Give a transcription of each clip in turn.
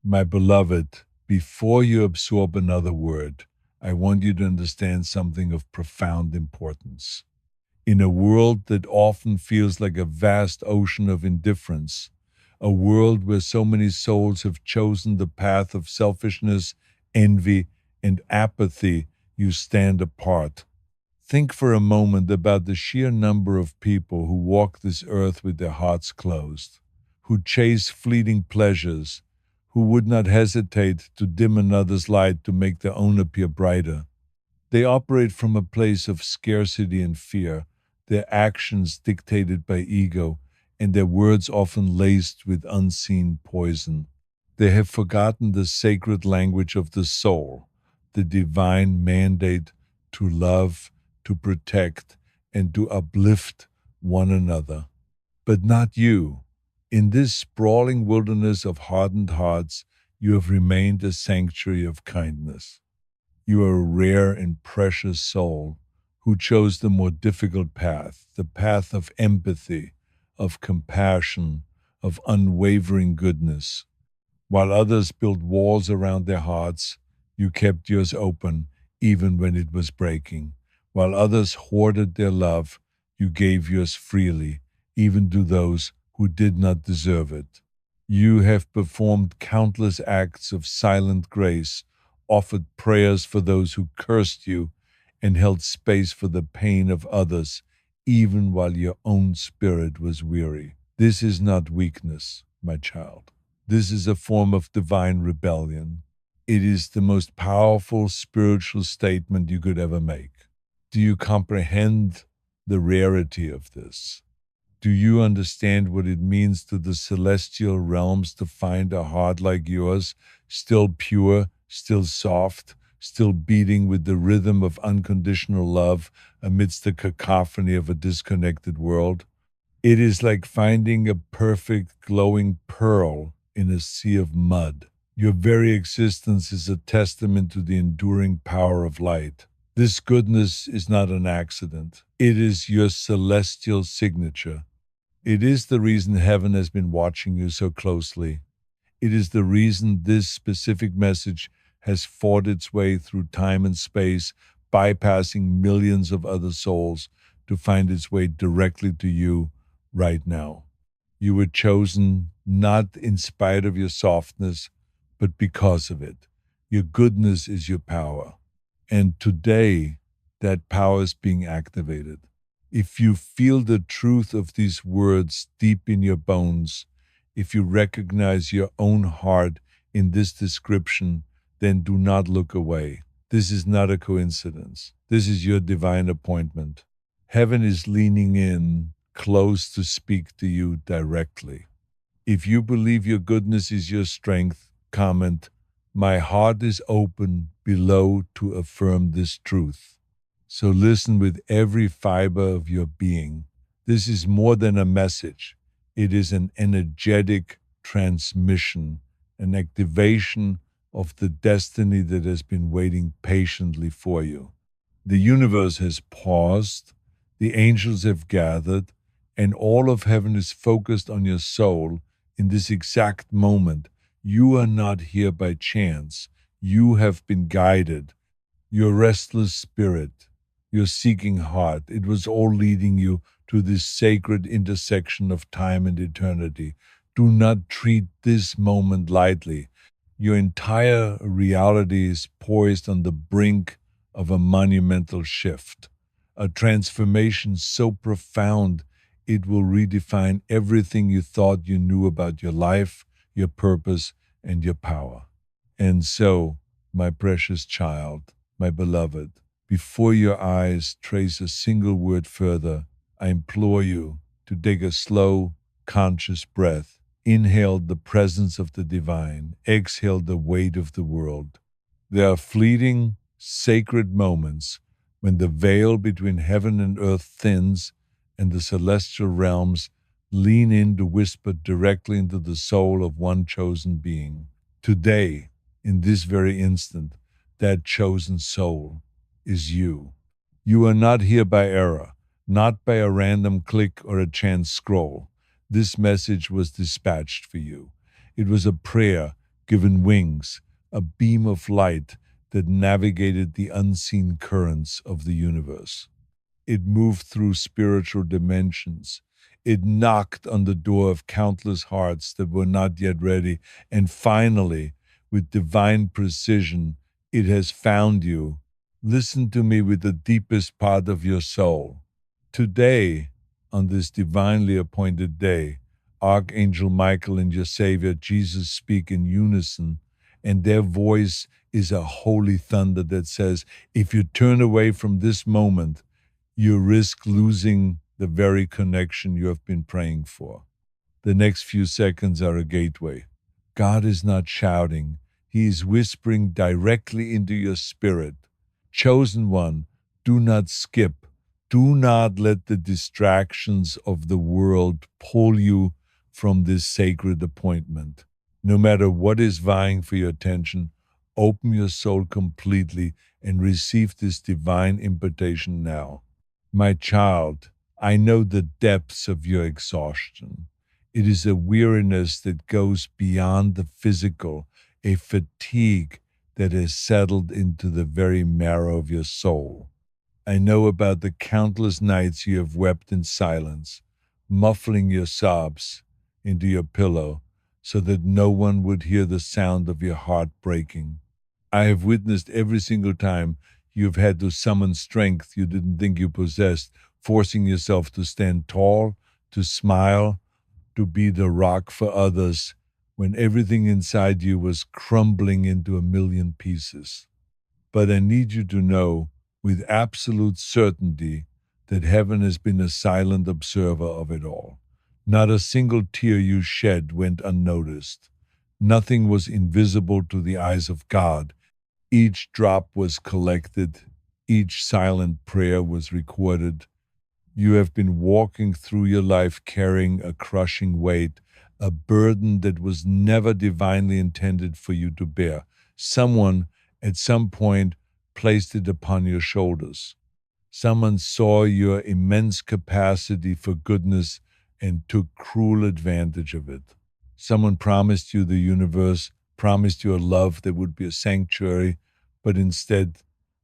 My beloved, before you absorb another word, I want you to understand something of profound importance. In a world that often feels like a vast ocean of indifference, a world where so many souls have chosen the path of selfishness, envy, and apathy, you stand apart. Think for a moment about the sheer number of people who walk this earth with their hearts closed, who chase fleeting pleasures, who would not hesitate to dim another's light to make their own appear brighter. They operate from a place of scarcity and fear, their actions dictated by ego, and their words often laced with unseen poison. They have forgotten the sacred language of the soul, the divine mandate to love, to protect, and to uplift one another. But not you. In this sprawling wilderness of hardened hearts, you have remained a sanctuary of kindness. You are a rare and precious soul who chose the more difficult path, the path of empathy, of compassion, of unwavering goodness. While others built walls around their hearts, you kept yours open even when it was breaking. While others hoarded their love, you gave yours freely, even to those who did not deserve it. You have performed countless acts of silent grace, offered prayers for those who cursed you, and held space for the pain of others, even while your own spirit was weary. This is not weakness, my child. This is a form of divine rebellion. It is the most powerful spiritual statement you could ever make. Do you comprehend the rarity of this? Do you understand what it means to the celestial realms to find a heart like yours, still pure, still soft, still beating with the rhythm of unconditional love amidst the cacophony of a disconnected world? It is like finding a perfect, glowing pearl in a sea of mud. Your very existence is a testament to the enduring power of light. This goodness is not an accident. It is your celestial signature. It is the reason heaven has been watching you so closely. It is the reason this specific message has fought its way through time and space, bypassing millions of other souls to find its way directly to you right now. You were chosen not in spite of your softness, but because of it. Your goodness is your power. And today, that power is being activated. If you feel the truth of these words deep in your bones, if you recognize your own heart in this description, then do not look away. This is not a coincidence. This is your divine appointment. Heaven is leaning in close to speak to you directly. If you believe your goodness is your strength, comment, "My heart is open below to affirm this truth." So listen with every fiber of your being. This is more than a message. It is an energetic transmission, an activation of the destiny that has been waiting patiently for you. The universe has paused, the angels have gathered, and all of heaven is focused on your soul in this exact moment. You are not here by chance. You have been guided. Your restless spirit, your seeking heart, it was all leading you to this sacred intersection of time and eternity. Do not treat this moment lightly. Your entire reality is poised on the brink of a monumental shift, a transformation so profound it will redefine everything you thought you knew about your life, your purpose, and your power. And so, my precious child, my beloved, before your eyes trace a single word further, I implore you to take a slow, conscious breath. Inhale the presence of the divine. Exhale the weight of the world. There are fleeting, sacred moments when the veil between heaven and earth thins and the celestial realms lean in to whisper directly into the soul of one chosen being. Today, in this very instant, that chosen soul is you. You are not here by error, not by a random click or a chance scroll. This message was dispatched for you. It was a prayer given wings, a beam of light that navigated the unseen currents of the universe. It moved through spiritual dimensions. It knocked on the door of countless hearts that were not yet ready. And finally, with divine precision, it has found you. Listen to me with the deepest part of your soul. Today, on this divinely appointed day, Archangel Michael and your Savior Jesus speak in unison, and their voice is a holy thunder that says, if you turn away from this moment, you risk losing the very connection you have been praying for. The next few seconds are a gateway. God is not shouting, He is whispering directly into your spirit. Chosen one, do not skip. Do not let the distractions of the world pull you from this sacred appointment. No matter what is vying for your attention, open your soul completely and receive this divine invitation now. My child, I know the depths of your exhaustion. It is a weariness that goes beyond the physical, a fatigue that has settled into the very marrow of your soul. I know about the countless nights you have wept in silence, muffling your sobs into your pillow so that no one would hear the sound of your heart breaking. I have witnessed every single time you have had to summon strength you didn't think you possessed, forcing yourself to stand tall, to smile, to be the rock for others when everything inside you was crumbling into a million pieces. But I need you to know with absolute certainty that heaven has been a silent observer of it all. Not a single tear you shed went unnoticed. Nothing was invisible to the eyes of God. Each drop was collected, each silent prayer was recorded. You have been walking through your life carrying a crushing weight, a burden that was never divinely intended for you to bear. Someone, at some point, placed it upon your shoulders. Someone saw your immense capacity for goodness and took cruel advantage of it. Someone promised you the universe, promised you a love that would be a sanctuary, but instead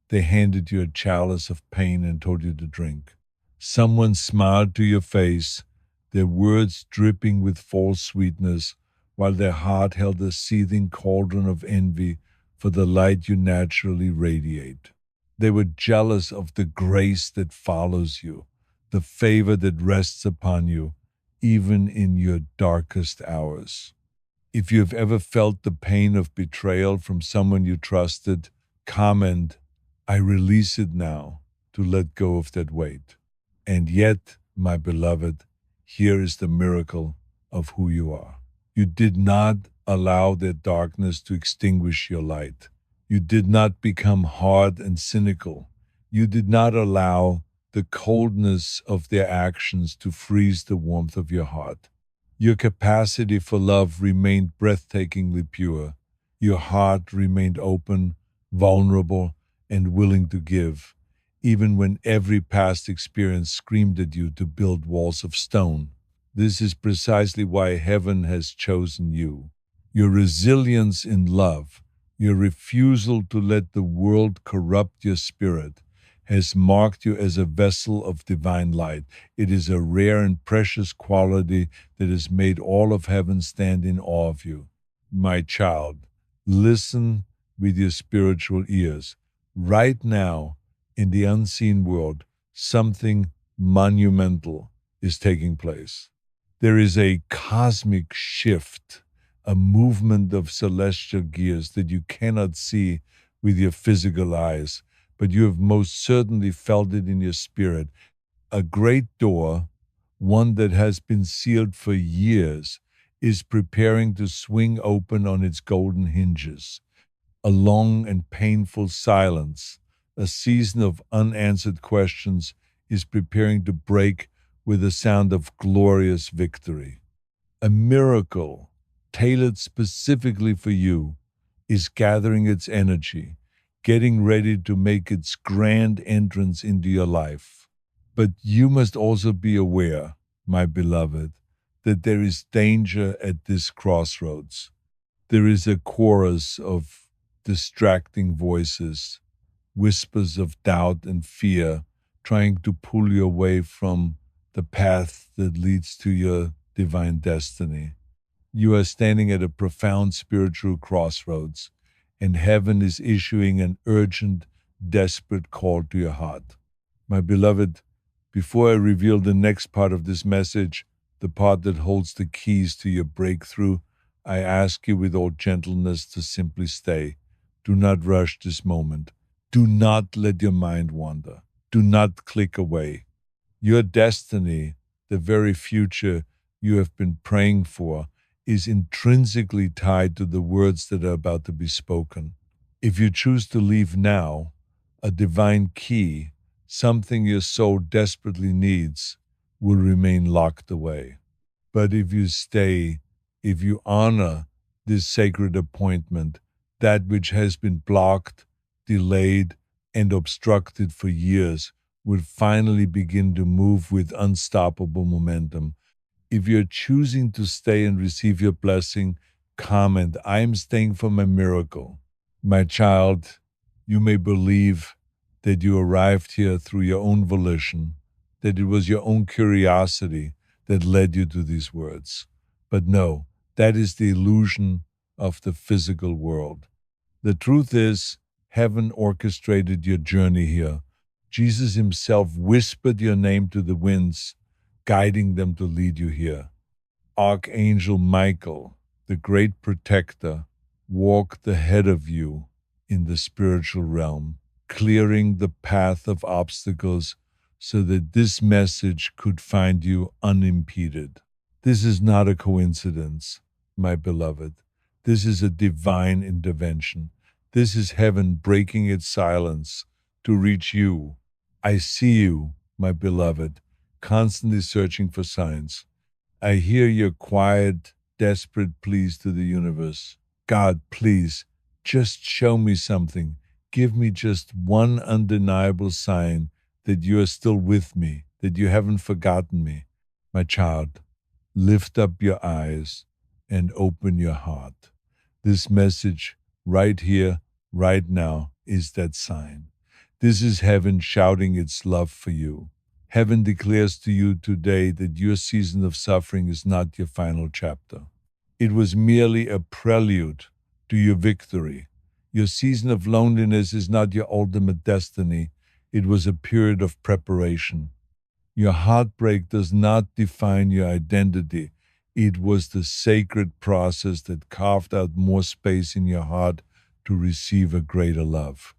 they handed you a chalice of pain and told you to drink. Someone smiled to your face, their words dripping with false sweetness, while their heart held a seething cauldron of envy for the light you naturally radiate. They were jealous of the grace that follows you, the favor that rests upon you, even in your darkest hours. If you have ever felt the pain of betrayal from someone you trusted, comment, I release it now to let go of that weight. And yet, my beloved, here is the miracle of who you are. You did not allow their darkness to extinguish your light. You did not become hard and cynical. You did not allow the coldness of their actions to freeze the warmth of your heart. Your capacity for love remained breathtakingly pure. Your heart remained open, vulnerable, and willing to give, even when every past experience screamed at you to build walls of stone. This is precisely why heaven has chosen you. Your resilience in love, your refusal to let the world corrupt your spirit, has marked you as a vessel of divine light. It is a rare and precious quality that has made all of heaven stand in awe of you. My child, listen with your spiritual ears. Right now, in the unseen world, something monumental is taking place. There is a cosmic shift, a movement of celestial gears that you cannot see with your physical eyes, but you have most certainly felt it in your spirit. A great door, one that has been sealed for years, is preparing to swing open on its golden hinges. A long and painful silence, a season of unanswered questions, is preparing to break with a sound of glorious victory. A miracle, tailored specifically for you, is gathering its energy, getting ready to make its grand entrance into your life. But you must also be aware, my beloved, that there is danger at this crossroads. There is a chorus of distracting voices, whispers of doubt and fear, trying to pull you away from the path that leads to your divine destiny. You are standing at a profound spiritual crossroads, and heaven is issuing an urgent, desperate call to your heart. My beloved, before I reveal the next part of this message, the part that holds the keys to your breakthrough, I ask you with all gentleness to simply stay. Do not rush this moment. Do not let your mind wander. Do not click away. Your destiny, the very future you have been praying for, is intrinsically tied to the words that are about to be spoken. If you choose to leave now, a divine key, something your soul desperately needs, will remain locked away. But if you stay, if you honor this sacred appointment, that which has been blocked, delayed, and obstructed for years will finally begin to move with unstoppable momentum. If you're choosing to stay and receive your blessing, comment, I am staying for my miracle. My child, you may believe that you arrived here through your own volition, that it was your own curiosity that led you to these words. But no, that is the illusion of the physical world. The truth is, heaven orchestrated your journey here. Jesus himself whispered your name to the winds, guiding them to lead you here. Archangel Michael, the great protector, walked ahead of you in the spiritual realm, clearing the path of obstacles so that this message could find you unimpeded. This is not a coincidence, my beloved. This is a divine intervention. This is heaven breaking its silence to reach you. I see you, my beloved, constantly searching for signs. I hear your quiet, desperate pleas to the universe. God, please, just show me something. Give me just one undeniable sign that you are still with me, that you haven't forgotten me. My child, lift up your eyes and open your heart. This message right here, right now, is that sign. This is heaven shouting its love for you. Heaven declares to you today that your season of suffering is not your final chapter. It was merely a prelude to your victory. Your season of loneliness is not your ultimate destiny. It was a period of preparation. Your heartbreak does not define your identity. It was the sacred process that carved out more space in your heart to receive a greater love.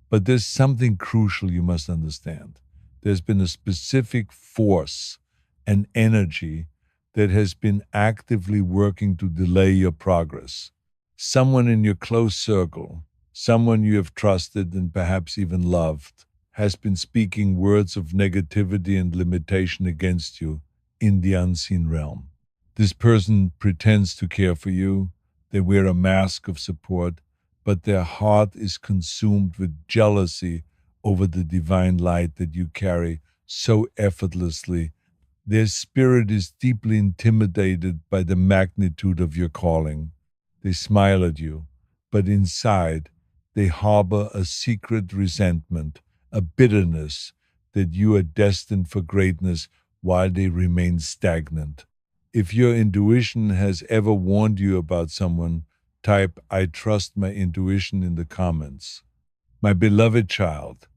But there's something crucial you must understand. There's been a specific force and energy that has been actively working to delay your progress. Someone in your close circle, someone you have trusted and perhaps even loved, has been speaking words of negativity and limitation against you in the unseen realm. This person pretends to care for you, they wear a mask of support, but their heart is consumed with jealousy over the divine light that you carry so effortlessly. Their spirit is deeply intimidated by the magnitude of your calling. They smile at you, but inside they harbor a secret resentment, a bitterness that you are destined for greatness while they remain stagnant. If your intuition has ever warned you about someone, type I trust my intuition in the comments. My beloved child,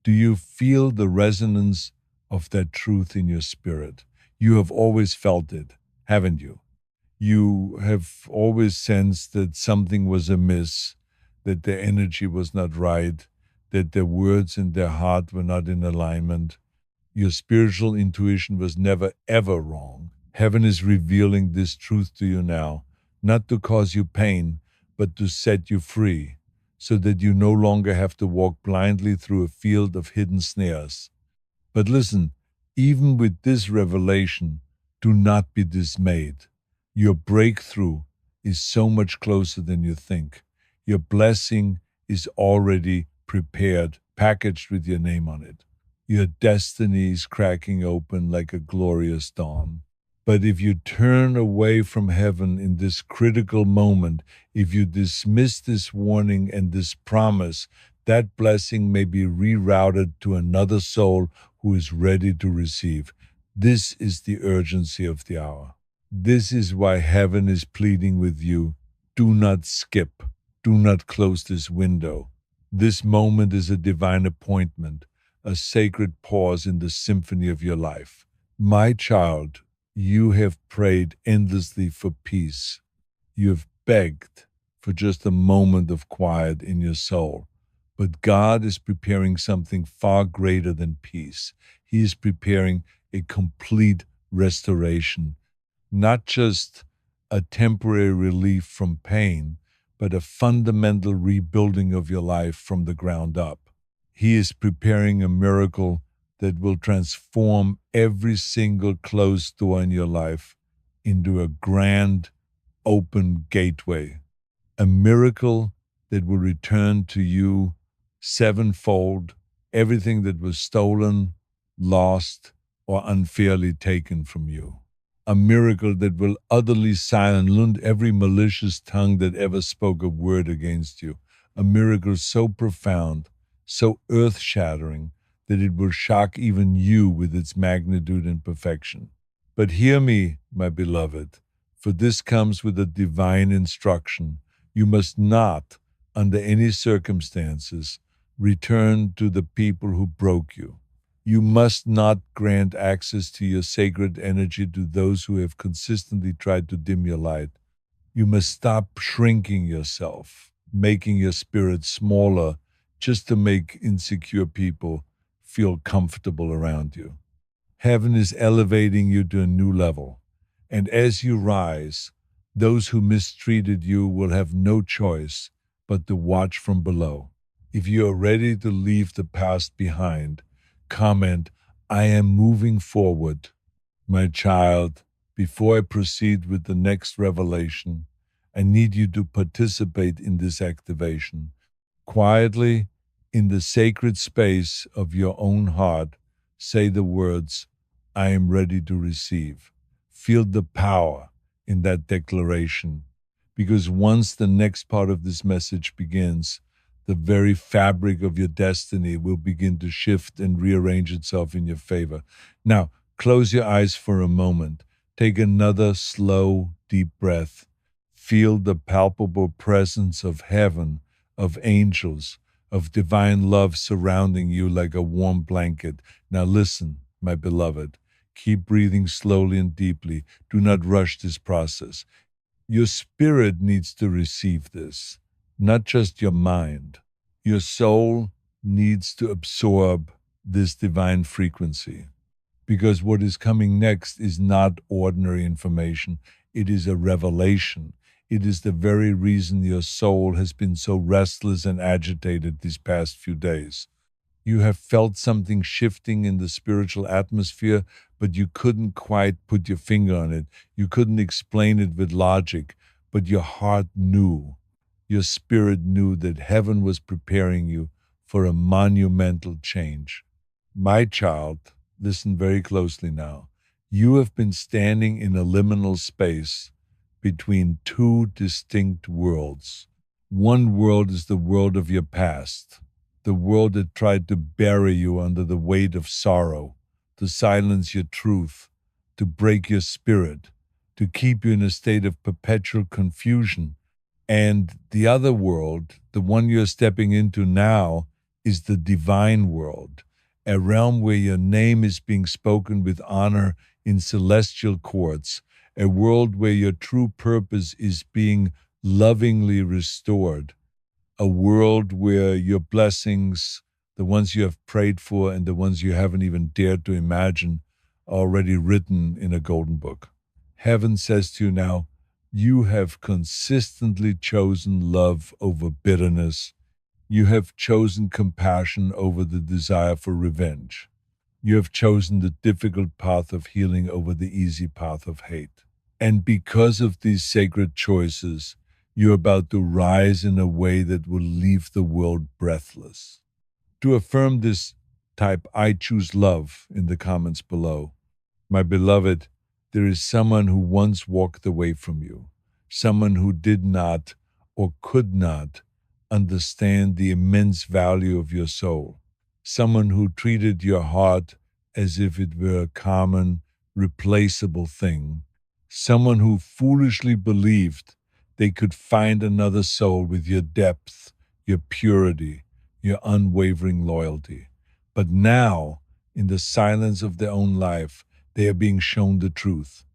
do you feel the resonance of that truth in your spirit? You have always felt it, haven't you? You have always sensed that something was amiss, that their energy was not right, that their words and their heart were not in alignment. Your spiritual intuition was never, ever wrong. Heaven is revealing this truth to you now, not to cause you pain, but to set you free, so that you no longer have to walk blindly through a field of hidden snares. But listen, even with this revelation, do not be dismayed. Your breakthrough is so much closer than you think. Your blessing is already prepared, packaged with your name on it. Your destiny is cracking open like a glorious dawn. But if you turn away from heaven in this critical moment, if you dismiss this warning and this promise, that blessing may be rerouted to another soul who is ready to receive. This is the urgency of the hour. This is why heaven is pleading with you. Do not skip. Do not close this window. This moment is a divine appointment, a sacred pause in the symphony of your life. My child, you have prayed endlessly for peace. You have begged for just a moment of quiet in your soul. But God is preparing something far greater than peace. He is preparing a complete restoration, not just a temporary relief from pain, but a fundamental rebuilding of your life from the ground up. He is preparing a miracle that will transform every single closed door in your life into a grand open gateway, a miracle that will return to you sevenfold everything that was stolen, lost, or unfairly taken from you. A miracle that will utterly silence every malicious tongue that ever spoke a word against you. A miracle so profound, so earth shattering, that it will shock even you with its magnitude and perfection. But hear me, my beloved, for this comes with a divine instruction. You must not, under any circumstances, return to the people who broke you. You must not grant access to your sacred energy to those who have consistently tried to dim your light. You must stop shrinking yourself, making your spirit smaller just to make insecure people feel comfortable around you. Heaven is elevating you to a new level. And as you rise, those who mistreated you will have no choice but to watch from below. If you are ready to leave the past behind, comment, I am moving forward. My child, before I proceed with the next revelation, I need you to participate in this activation. Quietly, in the sacred space of your own heart, say the words, I am ready to receive. Feel the power in that declaration, because once the next part of this message begins, the very fabric of your destiny will begin to shift and rearrange itself in your favor. Now, close your eyes for a moment. Take another slow, deep breath. Feel the palpable presence of heaven, of angels, of divine love surrounding you like a warm blanket. Now listen, my beloved. Keep breathing slowly and deeply. Do not rush this process. Your spirit needs to receive this, not just your mind. Your soul needs to absorb this divine frequency, because what is coming next is not ordinary information. It is a revelation. It is the very reason your soul has been so restless and agitated these past few days. You have felt something shifting in the spiritual atmosphere, but you couldn't quite put your finger on it. You couldn't explain it with logic, but your heart knew. Your spirit knew that heaven was preparing you for a monumental change. My child, listen very closely now. You have been standing in a liminal space between two distinct worlds. One world is the world of your past, the world that tried to bury you under the weight of sorrow, to silence your truth, to break your spirit, to keep you in a state of perpetual confusion. And the other world, the one you're stepping into now, is the divine world, a realm where your name is being spoken with honor in celestial courts, a world where your true purpose is being lovingly restored, a world where your blessings, the ones you have prayed for and the ones you haven't even dared to imagine, are already written in a golden book. Heaven says to you now, you have consistently chosen love over bitterness. You have chosen compassion over the desire for revenge. You have chosen the difficult path of healing over the easy path of hate. And because of these sacred choices, you're about to rise in a way that will leave the world breathless. To affirm this, type I choose love in the comments below. My beloved, There is someone who once walked away from you, someone who did not or could not understand the immense value of your soul, someone who treated your heart as if it were a common, replaceable thing, someone who foolishly believed they could find another soul with your depth, your purity, your unwavering loyalty. But now, in the silence of their own life, they are being shown the truth.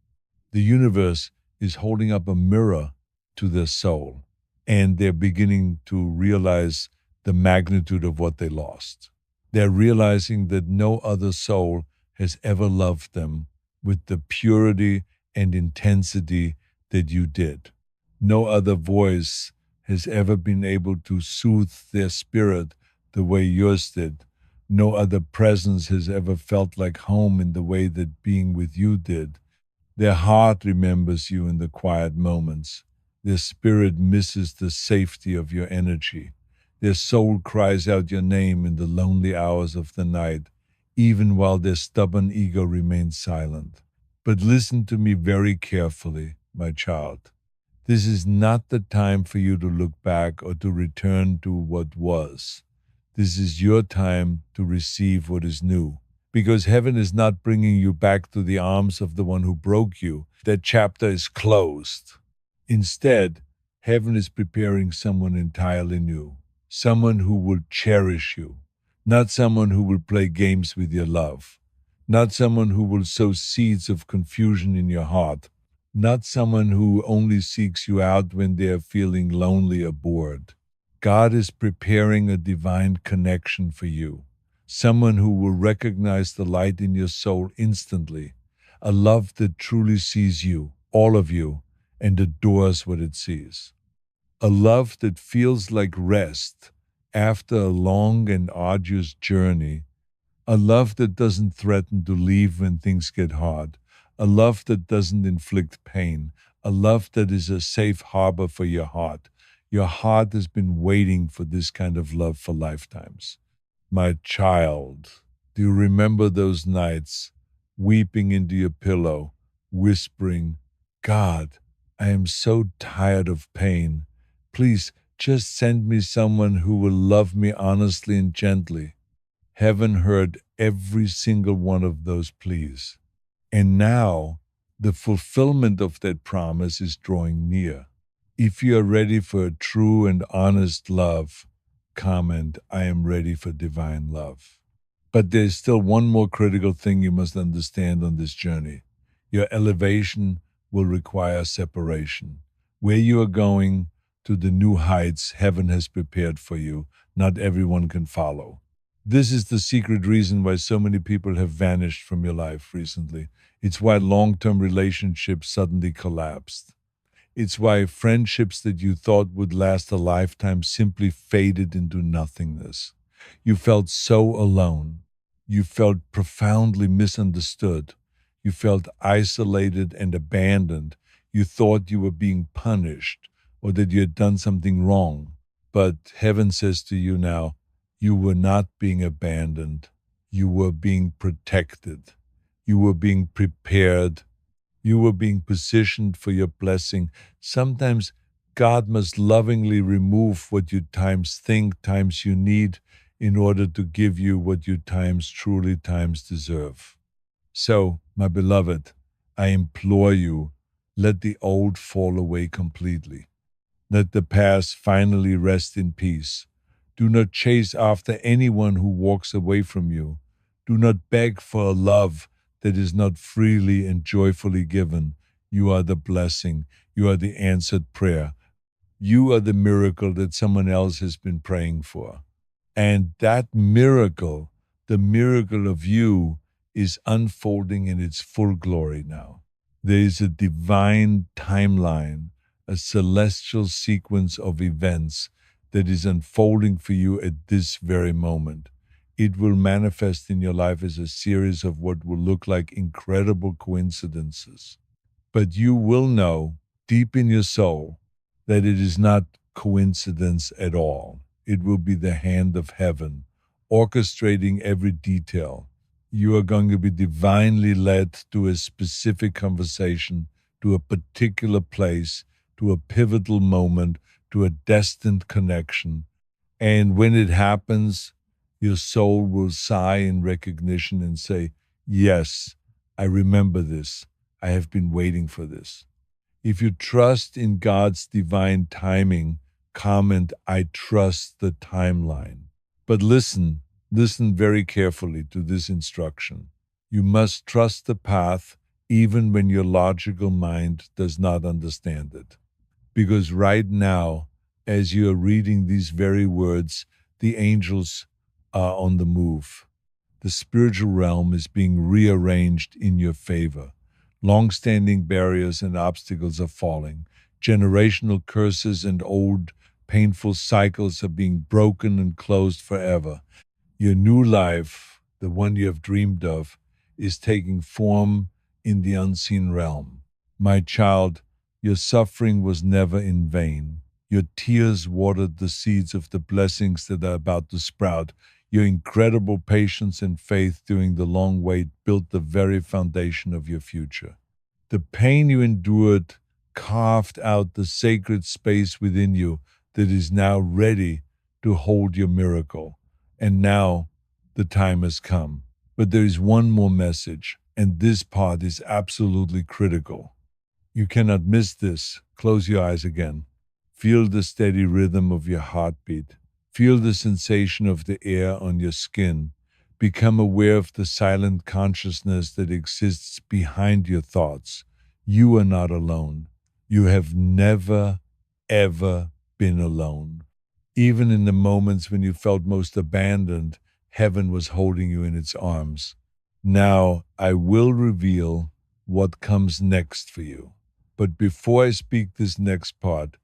The universe is holding up a mirror to their soul, and they're beginning to realize the magnitude of what they lost. They're realizing that no other soul has ever loved them with the purity and intensity that you did. No other voice has ever been able to soothe their spirit the way yours did. No other presence has ever felt like home in the way that being with you did. Their heart remembers you in the quiet moments. Their spirit misses the safety of your energy. Their soul cries out your name in the lonely hours of the night, even while their stubborn ego remains silent. But listen to me very carefully, my child. This is not the time for you to look back or to return to what was. This is your time to receive what is new. Because heaven is not bringing you back to the arms of the one who broke you. That chapter is closed. Instead, heaven is preparing someone entirely new, someone who will cherish you, not someone who will play games with your love, not someone who will sow seeds of confusion in your heart, not someone who only seeks you out when they are feeling lonely or bored. God is preparing a divine connection for you, someone who will recognize the light in your soul instantly, a love that truly sees you, all of you, and adores what it sees. A love that feels like rest after a long and arduous journey. A love that doesn't threaten to leave when things get hard. A love that doesn't inflict pain. A love that is a safe harbor for your heart. Your heart has been waiting for this kind of love for lifetimes. My child, do you remember those nights weeping into your pillow, whispering, God, I am so tired of pain. Please just send me someone who will love me honestly and gently. Heaven heard every single one of those pleas. And now the fulfillment of that promise is drawing near. If you are ready for a true and honest love, comment, I am ready for divine love. But there's still one more critical thing you must understand on this journey. Your elevation will require separation. Where you are going to the new heights heaven has prepared for you, not everyone can follow. This is the secret reason why so many people have vanished from your life recently. It's why long-term relationships suddenly collapsed. It's why friendships that you thought would last a lifetime simply faded into nothingness. You felt so alone. You felt profoundly misunderstood. You felt isolated and abandoned. You thought you were being punished or that you had done something wrong. But heaven says to you now, you were not being abandoned. You were being protected. You were being prepared. You were being positioned for your blessing. Sometimes God must lovingly remove what you times think, times you need, in order to give you what you times truly times deserve. So, my beloved, I implore you, let the old fall away completely. Let the past finally rest in peace. Do not chase after anyone who walks away from you. Do not beg for a love that is not freely and joyfully given. You are the blessing. You are the answered prayer. You are the miracle that someone else has been praying for. And that miracle, the miracle of you, is unfolding in its full glory now. There is a divine timeline, a celestial sequence of events that is unfolding for you at this very moment. It will manifest in your life as a series of what will look like incredible coincidences. But you will know deep in your soul that it is not coincidence at all. It will be the hand of heaven, orchestrating every detail. You are going to be divinely led to a specific conversation, to a particular place, to a pivotal moment, to a destined connection. And when it happens, your soul will sigh in recognition and say, "Yes, I remember this. I have been waiting for this." If you trust in God's divine timing, comment, "I trust the timeline." But listen very carefully to this instruction. You must trust the path even when your logical mind does not understand it. Because right now, as you are reading these very words, the angels are on the move. The spiritual realm is being rearranged in your favor. Long-standing barriers and obstacles are falling. Generational curses and old painful cycles are being broken and closed forever. Your new life, the one you have dreamed of, is taking form in the unseen realm. My child, your suffering was never in vain. Your tears watered the seeds of the blessings that are about to sprout. Your incredible patience and faith during the long wait built the very foundation of your future. The pain you endured carved out the sacred space within you that is now ready to hold your miracle. And now the time has come. But there is one more message, and this part is absolutely critical. You cannot miss this. Close your eyes again. Feel the steady rhythm of your heartbeat. Feel the sensation of the air on your skin. Become aware of the silent consciousness that exists behind your thoughts. You are not alone. You have never, ever been alone. Even in the moments when you felt most abandoned, heaven was holding you in its arms. Now I will reveal what comes next for you. But before I speak this next part,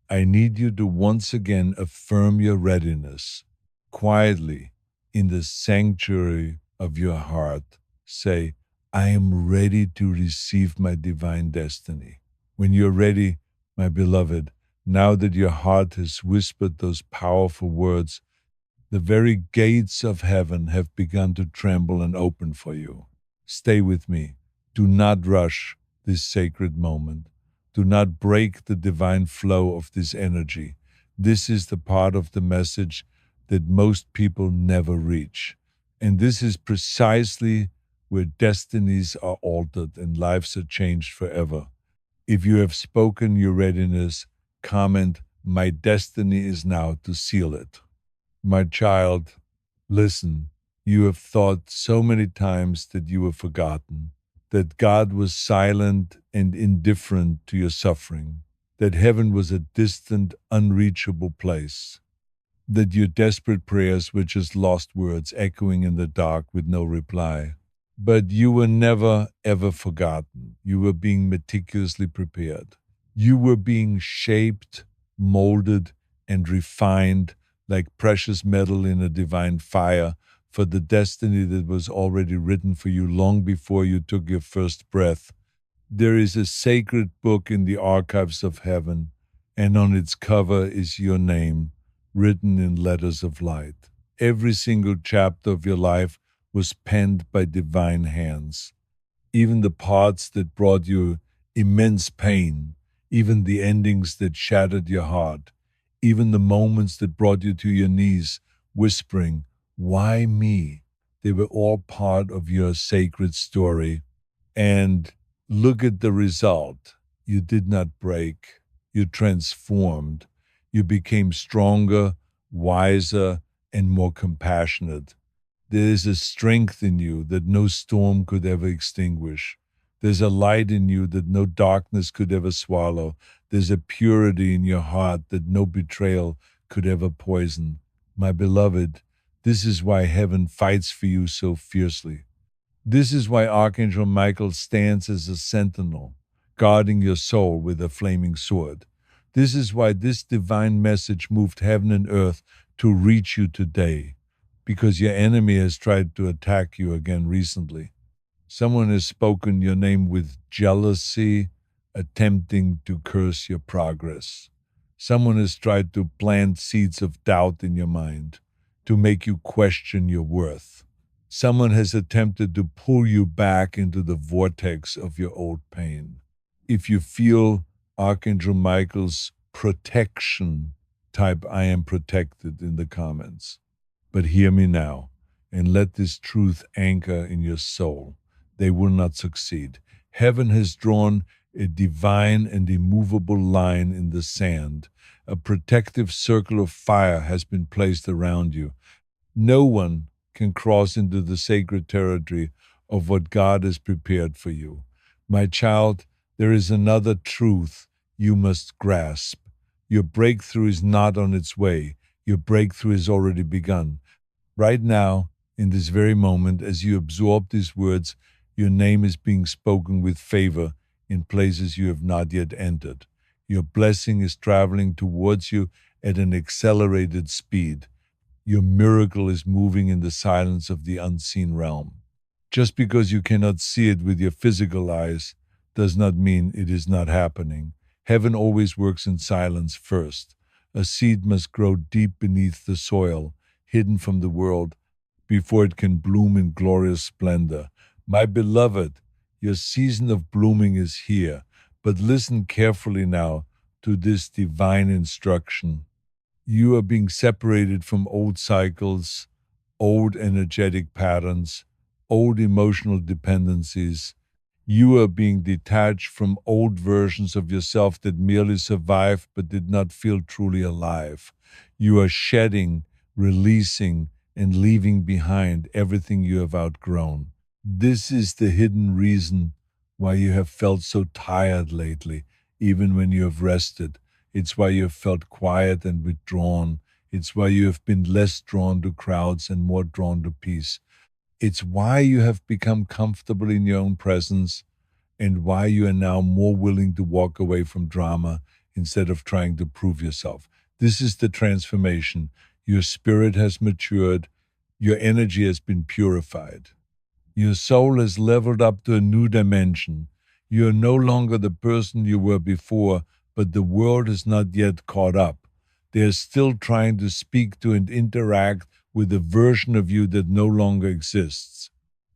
I need you to once again affirm your readiness. Quietly, in the sanctuary of your heart, say, "I am ready to receive my divine destiny." When you're ready, my beloved, now that your heart has whispered those powerful words, the very gates of heaven have begun to tremble and open for you. Stay with me. Do not rush this sacred moment. Do not break the divine flow of this energy. This is the part of the message that most people never reach. And this is precisely where destinies are altered and lives are changed forever. If you have spoken your readiness, comment, "My destiny is now to seal it." My child, listen, you have thought so many times that you were forgotten, that God was silent and indifferent to your suffering, that heaven was a distant, unreachable place, that your desperate prayers were just lost words echoing in the dark with no reply. But you were never, ever forgotten. You were being meticulously prepared. You were being shaped, molded, and refined like precious metal in a divine fire for the destiny that was already written for you long before you took your first breath. There is a sacred book in the archives of heaven, and on its cover is your name, written in letters of light. Every single chapter of your life was penned by divine hands. Even the parts that brought you immense pain, even the endings that shattered your heart, even the moments that brought you to your knees, whispering, "Why me?" They were all part of your sacred story. And look at the result. You did not break. You transformed. You became stronger, wiser, and more compassionate. There is a strength in you that no storm could ever extinguish. There's a light in you that no darkness could ever swallow. There's a purity in your heart that no betrayal could ever poison. My beloved, this is why heaven fights for you so fiercely. This is why Archangel Michael stands as a sentinel, guarding your soul with a flaming sword. This is why this divine message moved heaven and earth to reach you today, because your enemy has tried to attack you again recently. Someone has spoken your name with jealousy, attempting to curse your progress. Someone has tried to plant seeds of doubt in your mind, to make you question your worth. Someone has attempted to pull you back into the vortex of your old pain. If you feel Archangel Michael's protection, type I am protected in the comments. But hear me now and let this truth anchor in your soul. They will not succeed. Heaven has drawn a divine and immovable line in the sand. A protective circle of fire has been placed around you. No one can cross into the sacred territory of what God has prepared for you. My child, there is another truth you must grasp. Your breakthrough is not on its way. Your breakthrough has already begun. Right now, in this very moment, as you absorb these words, your name is being spoken with favor in places you have not yet entered. Your blessing is traveling towards you at an accelerated speed. Your miracle is moving in the silence of the unseen realm. Just because you cannot see it with your physical eyes does not mean it is not happening. Heaven always works in silence first. A seed must grow deep beneath the soil, hidden from the world, before it can bloom in glorious splendor. My beloved, your season of blooming is here, but listen carefully now to this divine instruction. You are being separated from old cycles, old energetic patterns, old emotional dependencies. You are being detached from old versions of yourself that merely survived but did not feel truly alive. You are shedding, releasing, and leaving behind everything you have outgrown. This is the hidden reason why you have felt so tired lately, even when you have rested. It's why you have felt quiet and withdrawn. It's why you have been less drawn to crowds and more drawn to peace. It's why you have become comfortable in your own presence and why you are now more willing to walk away from drama instead of trying to prove yourself. This is the transformation. Your spirit has matured. Your energy has been purified. Your soul has leveled up to a new dimension. You are no longer the person you were before, but the world is not yet caught up. They are still trying to speak to and interact with a version of you that no longer exists.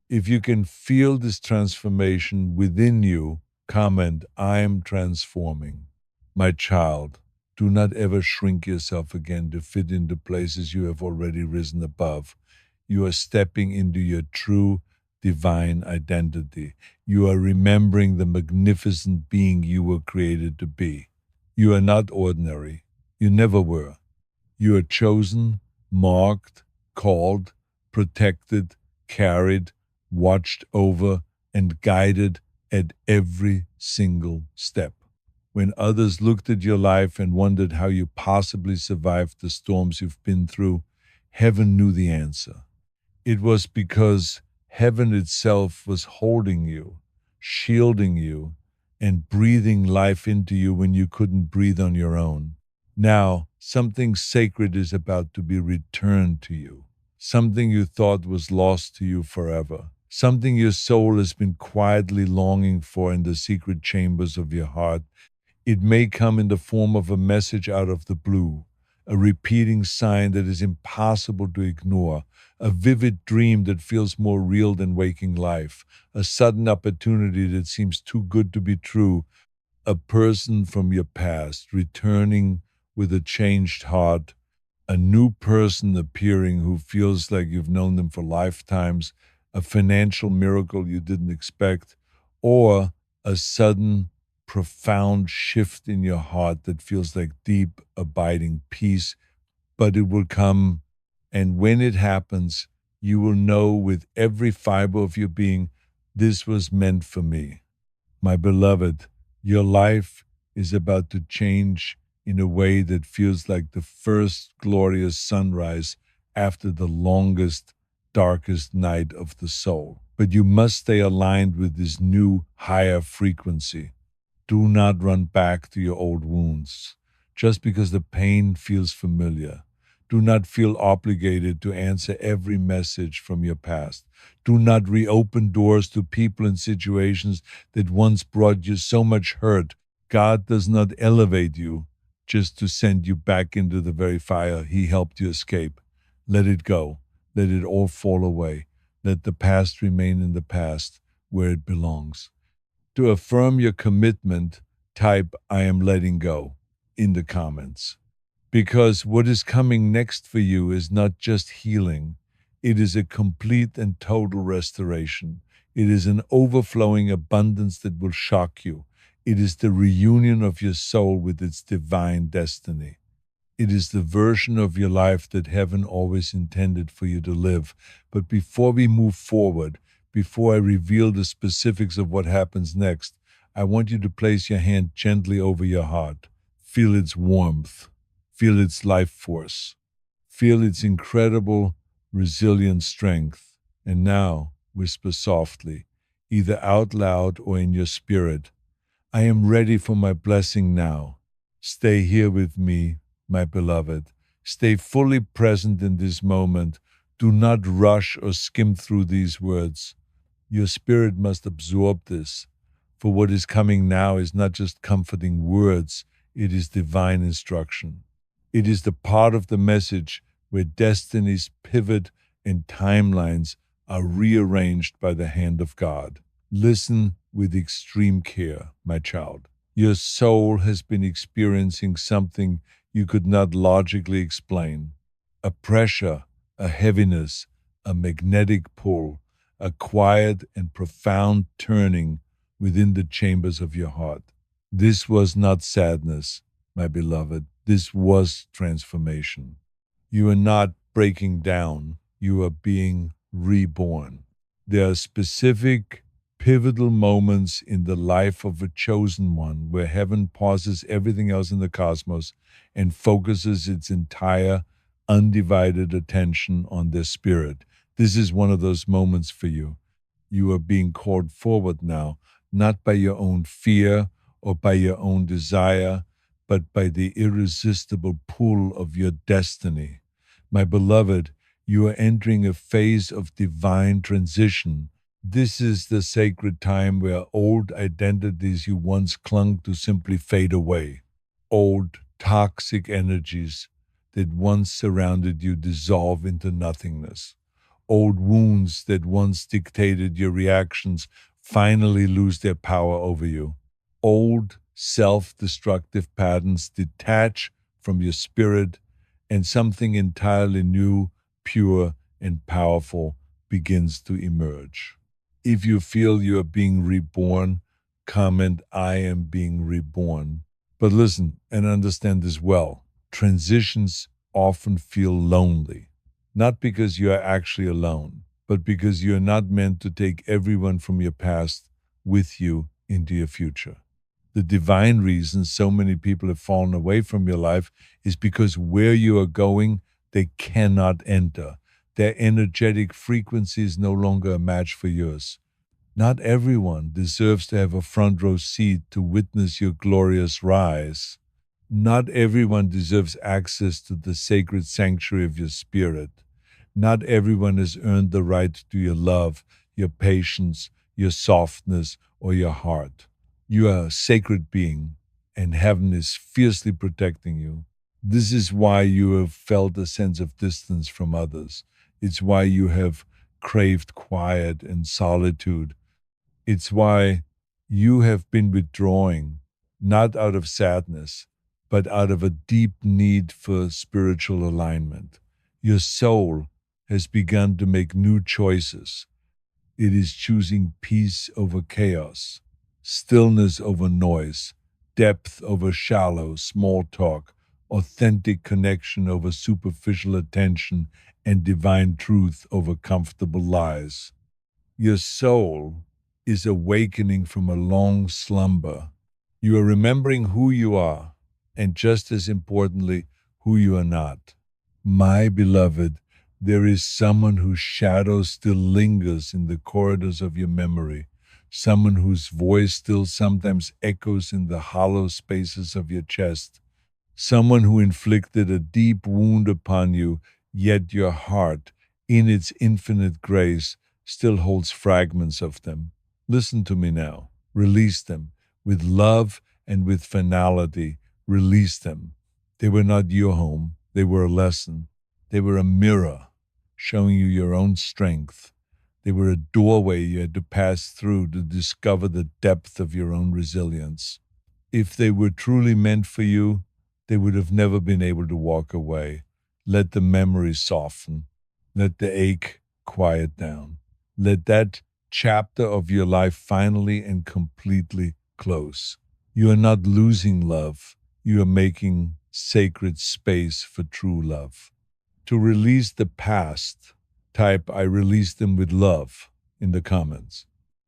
If you can feel this transformation within you, comment, I am transforming. My child, do not ever shrink yourself again to fit into places you have already risen above. You are stepping into your true divine identity. You are remembering the magnificent being you were created to be. You are not ordinary. You never were. You are chosen, marked, called, protected, carried, watched over, and guided at every single step. When others looked at your life and wondered how you possibly survived the storms you've been through, heaven knew the answer. It was because heaven itself was holding you, shielding you, and breathing life into you when you couldn't breathe on your own. Now, something sacred is about to be returned to you, something you thought was lost to you forever, something your soul has been quietly longing for in the secret chambers of your heart. It may come in the form of a message out of the blue, a repeating sign that is impossible to ignore, a vivid dream that feels more real than waking life, a sudden opportunity that seems too good to be true, a person from your past returning with a changed heart, a new person appearing who feels like you've known them for lifetimes, a financial miracle you didn't expect, or a sudden, profound shift in your heart that feels like deep, abiding peace. But it will come, and when it happens, you will know with every fiber of your being, this was meant for me. My beloved, your life is about to change in a way that feels like the first glorious sunrise after the longest, darkest night of the soul. But you must stay aligned with this new, higher frequency. Do not run back to your old wounds just because the pain feels familiar. Do not feel obligated to answer every message from your past. Do not reopen doors to people and situations that once brought you so much hurt. God does not elevate you just to send you back into the very fire He helped you escape. Let it go. Let it all fall away. Let the past remain in the past where it belongs. To affirm your commitment, type I am letting go in the comments. Because what is coming next for you is not just healing, it is a complete and total restoration. It is an overflowing abundance that will shock you. It is the reunion of your soul with its divine destiny. It is the version of your life that heaven always intended for you to live. But before we move forward, before I reveal the specifics of what happens next, I want you to place your hand gently over your heart. Feel its warmth. Feel its life force. Feel its incredible, resilient strength. And now, whisper softly, either out loud or in your spirit, I am ready for my blessing now. Stay here with me, my beloved. Stay fully present in this moment. Do not rush or skim through these words. Your spirit must absorb this, for what is coming now is not just comforting words, it is divine instruction. It is the part of the message where destinies pivot and timelines are rearranged by the hand of God. Listen with extreme care, my child. Your soul has been experiencing something you could not logically explain. A pressure, a heaviness, a magnetic pull, a quiet and profound turning within the chambers of your heart. This was not sadness, my beloved. This was transformation. You are not breaking down, you are being reborn. There are specific, pivotal moments in the life of a chosen one where heaven pauses everything else in the cosmos and focuses its entire, undivided attention on their spirit. This is one of those moments for you. You are being called forward now, not by your own fear or by your own desire, but by the irresistible pull of your destiny. My beloved, you are entering a phase of divine transition. This is the sacred time where old identities you once clung to simply fade away. Old, toxic energies that once surrounded you dissolve into nothingness. Old wounds that once dictated your reactions finally lose their power over you. Old, self-destructive patterns detach from your spirit, and something entirely new, pure, and powerful begins to emerge. If you feel you are being reborn, comment, I am being reborn. But listen and understand this well. Transitions often feel lonely, not because you are actually alone, but because you are not meant to take everyone from your past with you into your future. The divine reason so many people have fallen away from your life is because where you are going, they cannot enter. Their energetic frequency is no longer a match for yours. Not everyone deserves to have a front row seat to witness your glorious rise. Not everyone deserves access to the sacred sanctuary of your spirit. Not everyone has earned the right to your love, your patience, your softness, or your heart. You are a sacred being, and heaven is fiercely protecting you. This is why you have felt a sense of distance from others. It's why you have craved quiet and solitude. It's why you have been withdrawing, not out of sadness, but out of a deep need for spiritual alignment. Your soul has begun to make new choices. It is choosing peace over chaos, stillness over noise, depth over shallow, small talk, authentic connection over superficial attention, and divine truth over comfortable lies. Your soul is awakening from a long slumber. You are remembering who you are, and just as importantly, who you are not. My beloved, there is someone whose shadow still lingers in the corridors of your memory, someone whose voice still sometimes echoes in the hollow spaces of your chest, someone who inflicted a deep wound upon you, yet your heart, in its infinite grace, still holds fragments of them. Listen to me now. Release them. With love and with finality, release them. They were not your home. They were a lesson. They were a mirror showing you your own strength. They were a doorway you had to pass through to discover the depth of your own resilience. If they were truly meant for you, they would have never been able to walk away. Let the memory soften. Let the ache quiet down. Let that chapter of your life finally and completely close. You are not losing love. You are making sacred space for true love. To release the past, type I release them with love in the comments.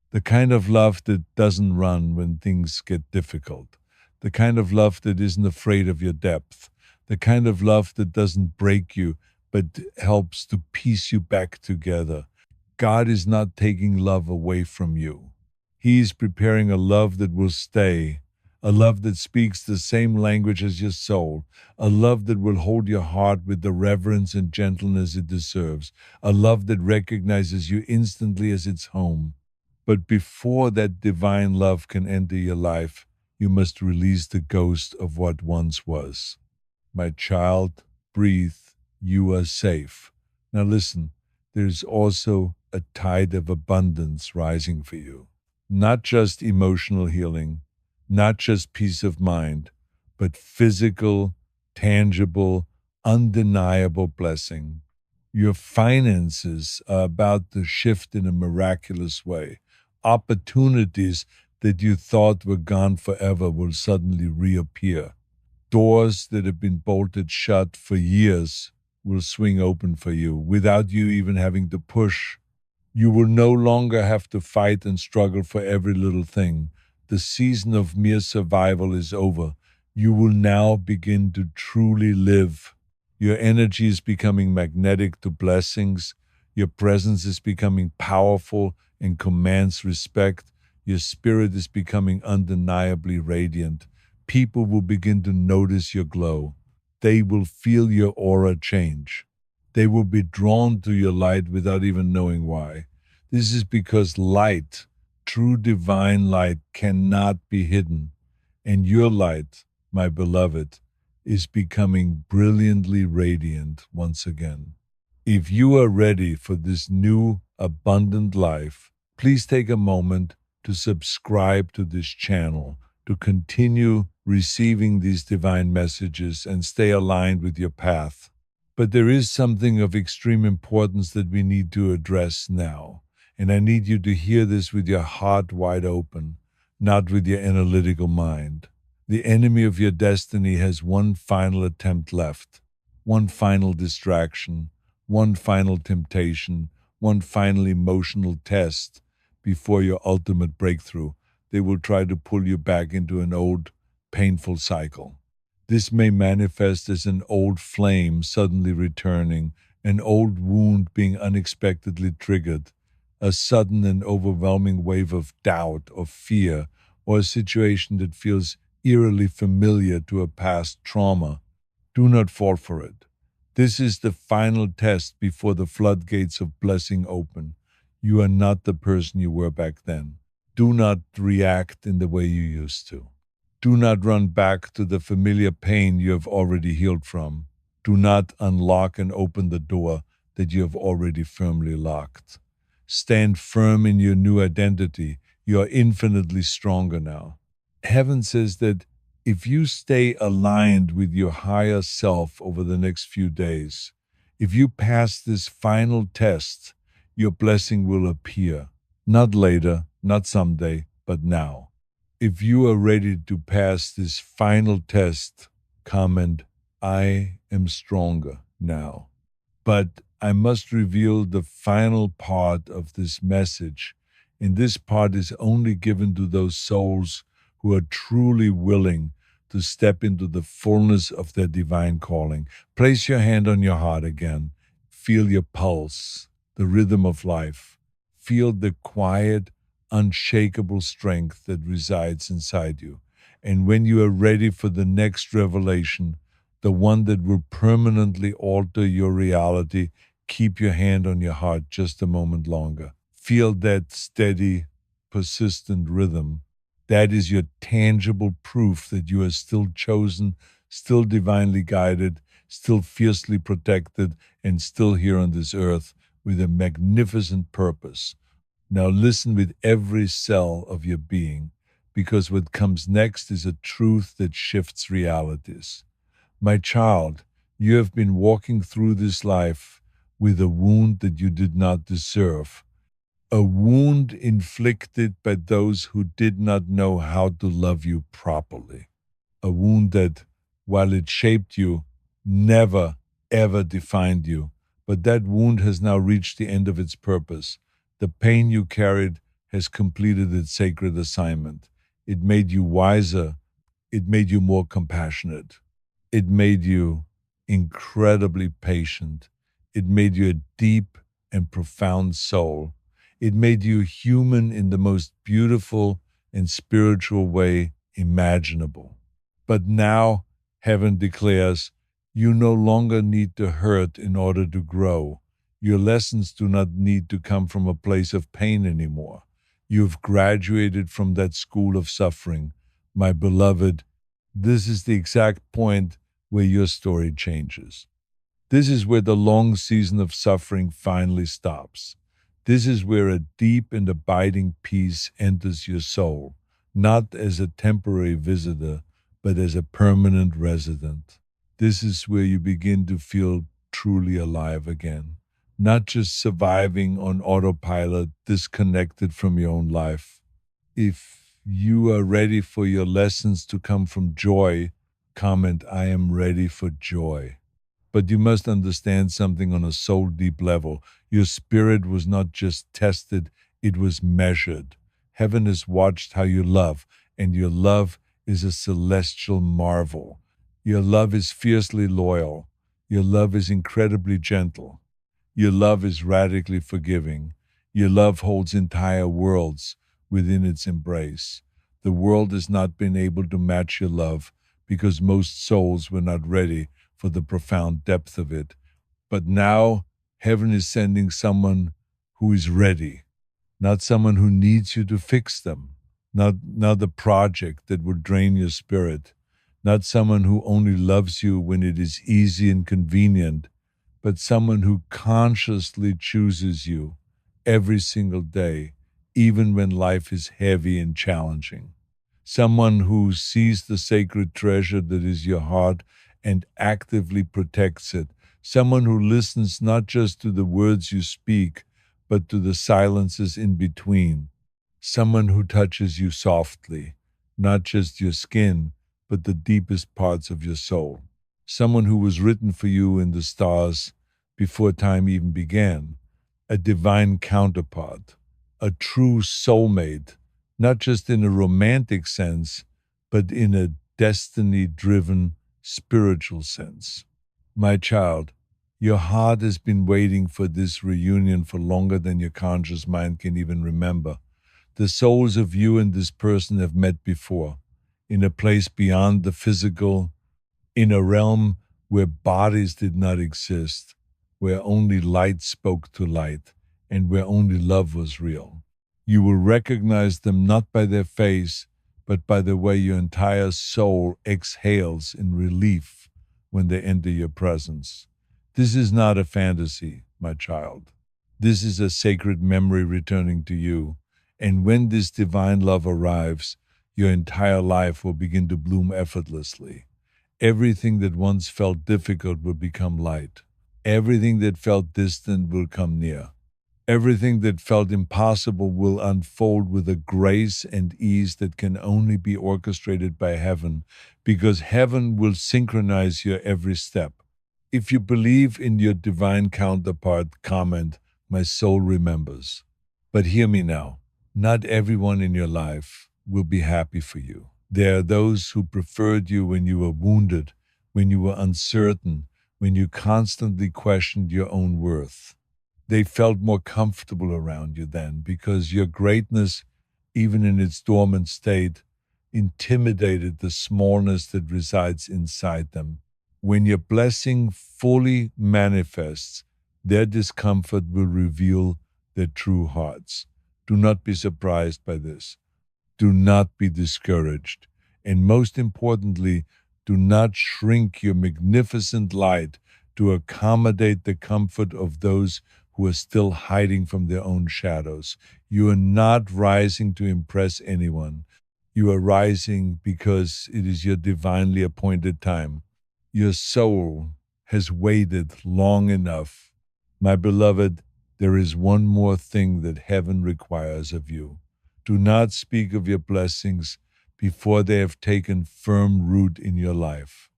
The kind of love that doesn't run when things get difficult. The kind of love that isn't afraid of your depth. The kind of love that doesn't break you, but helps to piece you back together. God is not taking love away from you. He is preparing a love that will stay, a love that speaks the same language as your soul, a love that will hold your heart with the reverence and gentleness it deserves, a love that recognizes you instantly as its home. But before that divine love can enter your life, you must release the ghost of what once was. My child, breathe. You are safe. Now listen, there's also a tide of abundance rising for you. Not just emotional healing, not just peace of mind, but physical, tangible, undeniable blessing. Your finances are about to shift in a miraculous way. Opportunities that you thought were gone forever will suddenly reappear. Doors that have been bolted shut for years will swing open for you without you even having to push. You will no longer have to fight and struggle for every little thing. The season of mere survival is over. You will now begin to truly live. Your energy is becoming magnetic to blessings. Your presence is becoming powerful and commands respect. Your spirit is becoming undeniably radiant. People will begin to notice your glow. They will feel your aura change. They will be drawn to your light without even knowing why. This is because light, true divine light, cannot be hidden. And your light, my beloved, is becoming brilliantly radiant once again. If you are ready for this new, abundant life, please take a moment to subscribe to this channel to continue receiving these divine messages and stay aligned with your path. But there is something of extreme importance that we need to address now. And I need you to hear this with your heart wide open, not with your analytical mind. The enemy of your destiny has one final attempt left, one final distraction, one final temptation, one final emotional test before your ultimate breakthrough. They will try to pull you back into an old, painful cycle. This may manifest as an old flame suddenly returning, an old wound being unexpectedly triggered, a sudden and overwhelming wave of doubt or fear, or a situation that feels eerily familiar to a past trauma. Do not fall for it. This is the final test before the floodgates of blessing open. You are not the person you were back then. Do not react in the way you used to. Do not run back to the familiar pain you have already healed from. Do not unlock and open the door that you have already firmly locked. Stand firm in your new identity. You are infinitely stronger now. Heaven says that if you stay aligned with your higher self over the next few days, if you pass this final test, your blessing will appear. Not later, not someday, but now. If you are ready to pass this final test, comment, I am stronger now. But I must reveal the final part of this message, and this part is only given to those souls who are truly willing to step into the fullness of their divine calling. Place your hand on your heart again. Feel your pulse, the rhythm of life. Feel the quiet, unshakable strength that resides inside you. And when you are ready for the next revelation, the one that will permanently alter your reality, keep your hand on your heart just a moment longer. Feel that steady, persistent rhythm. That is your tangible proof that you are still chosen, still divinely guided, still fiercely protected, and still here on this earth, with a magnificent purpose. Now listen with every cell of your being, because what comes next is a truth that shifts realities. My child, you have been walking through this life with a wound that you did not deserve, a wound inflicted by those who did not know how to love you properly, a wound that, while it shaped you, never, ever defined you. But that wound has now reached the end of its purpose. The pain you carried has completed its sacred assignment. It made you wiser, it made you more compassionate. It made you incredibly patient. It made you a deep and profound soul. It made you human in the most beautiful and spiritual way imaginable. But now, heaven declares, you no longer need to hurt in order to grow. Your lessons do not need to come from a place of pain anymore. You have graduated from that school of suffering. My beloved, this is the exact point where your story changes. This is where the long season of suffering finally stops. This is where a deep and abiding peace enters your soul, not as a temporary visitor, but as a permanent resident. This is where you begin to feel truly alive again, not just surviving on autopilot, disconnected from your own life. If you are ready for your lessons to come from joy, comment, I am ready for joy. But you must understand something on a soul deep level. Your spirit was not just tested, it was measured. Heaven has watched how you love, and your love is a celestial marvel. Your love is fiercely loyal. Your love is incredibly gentle. Your love is radically forgiving. Your love holds entire worlds within its embrace. The world has not been able to match your love because most souls were not ready for the profound depth of it. But now, heaven is sending someone who is ready, not someone who needs you to fix them, not a project that will drain your spirit, not someone who only loves you when it is easy and convenient, but someone who consciously chooses you every single day, even when life is heavy and challenging. Someone who sees the sacred treasure that is your heart and actively protects it. Someone who listens not just to the words you speak, but to the silences in between. Someone who touches you softly, not just your skin, but the deepest parts of your soul. Someone who was written for you in the stars before time even began. A divine counterpart, a true soulmate, not just in a romantic sense, but in a destiny-driven spiritual sense. My child, your heart has been waiting for this reunion for longer than your conscious mind can even remember. The souls of you and this person have met before, in a place beyond the physical, in a realm where bodies did not exist, where only light spoke to light, and where only love was real. You will recognize them not by their face, but by the way your entire soul exhales in relief when they enter your presence. This is not a fantasy, my child. This is a sacred memory returning to you. And when this divine love arrives, your entire life will begin to bloom effortlessly. Everything that once felt difficult will become light. Everything that felt distant will come near. Everything that felt impossible will unfold with a grace and ease that can only be orchestrated by heaven, because heaven will synchronize your every step. If you believe in your divine counterpart, comment, my soul remembers. But hear me now. Not everyone in your life will be happy for you. There are those who preferred you when you were wounded, when you were uncertain, when you constantly questioned your own worth. They felt more comfortable around you then because your greatness, even in its dormant state, intimidated the smallness that resides inside them. When your blessing fully manifests, their discomfort will reveal their true hearts. Do not be surprised by this. Do not be discouraged. And most importantly, do not shrink your magnificent light to accommodate the comfort of those who are still hiding from their own shadows. You are not rising to impress anyone. You are rising because it is your divinely appointed time. Your soul has waited long enough. My beloved, there is one more thing that heaven requires of you. Do not speak of your blessings before they have taken firm root in your life.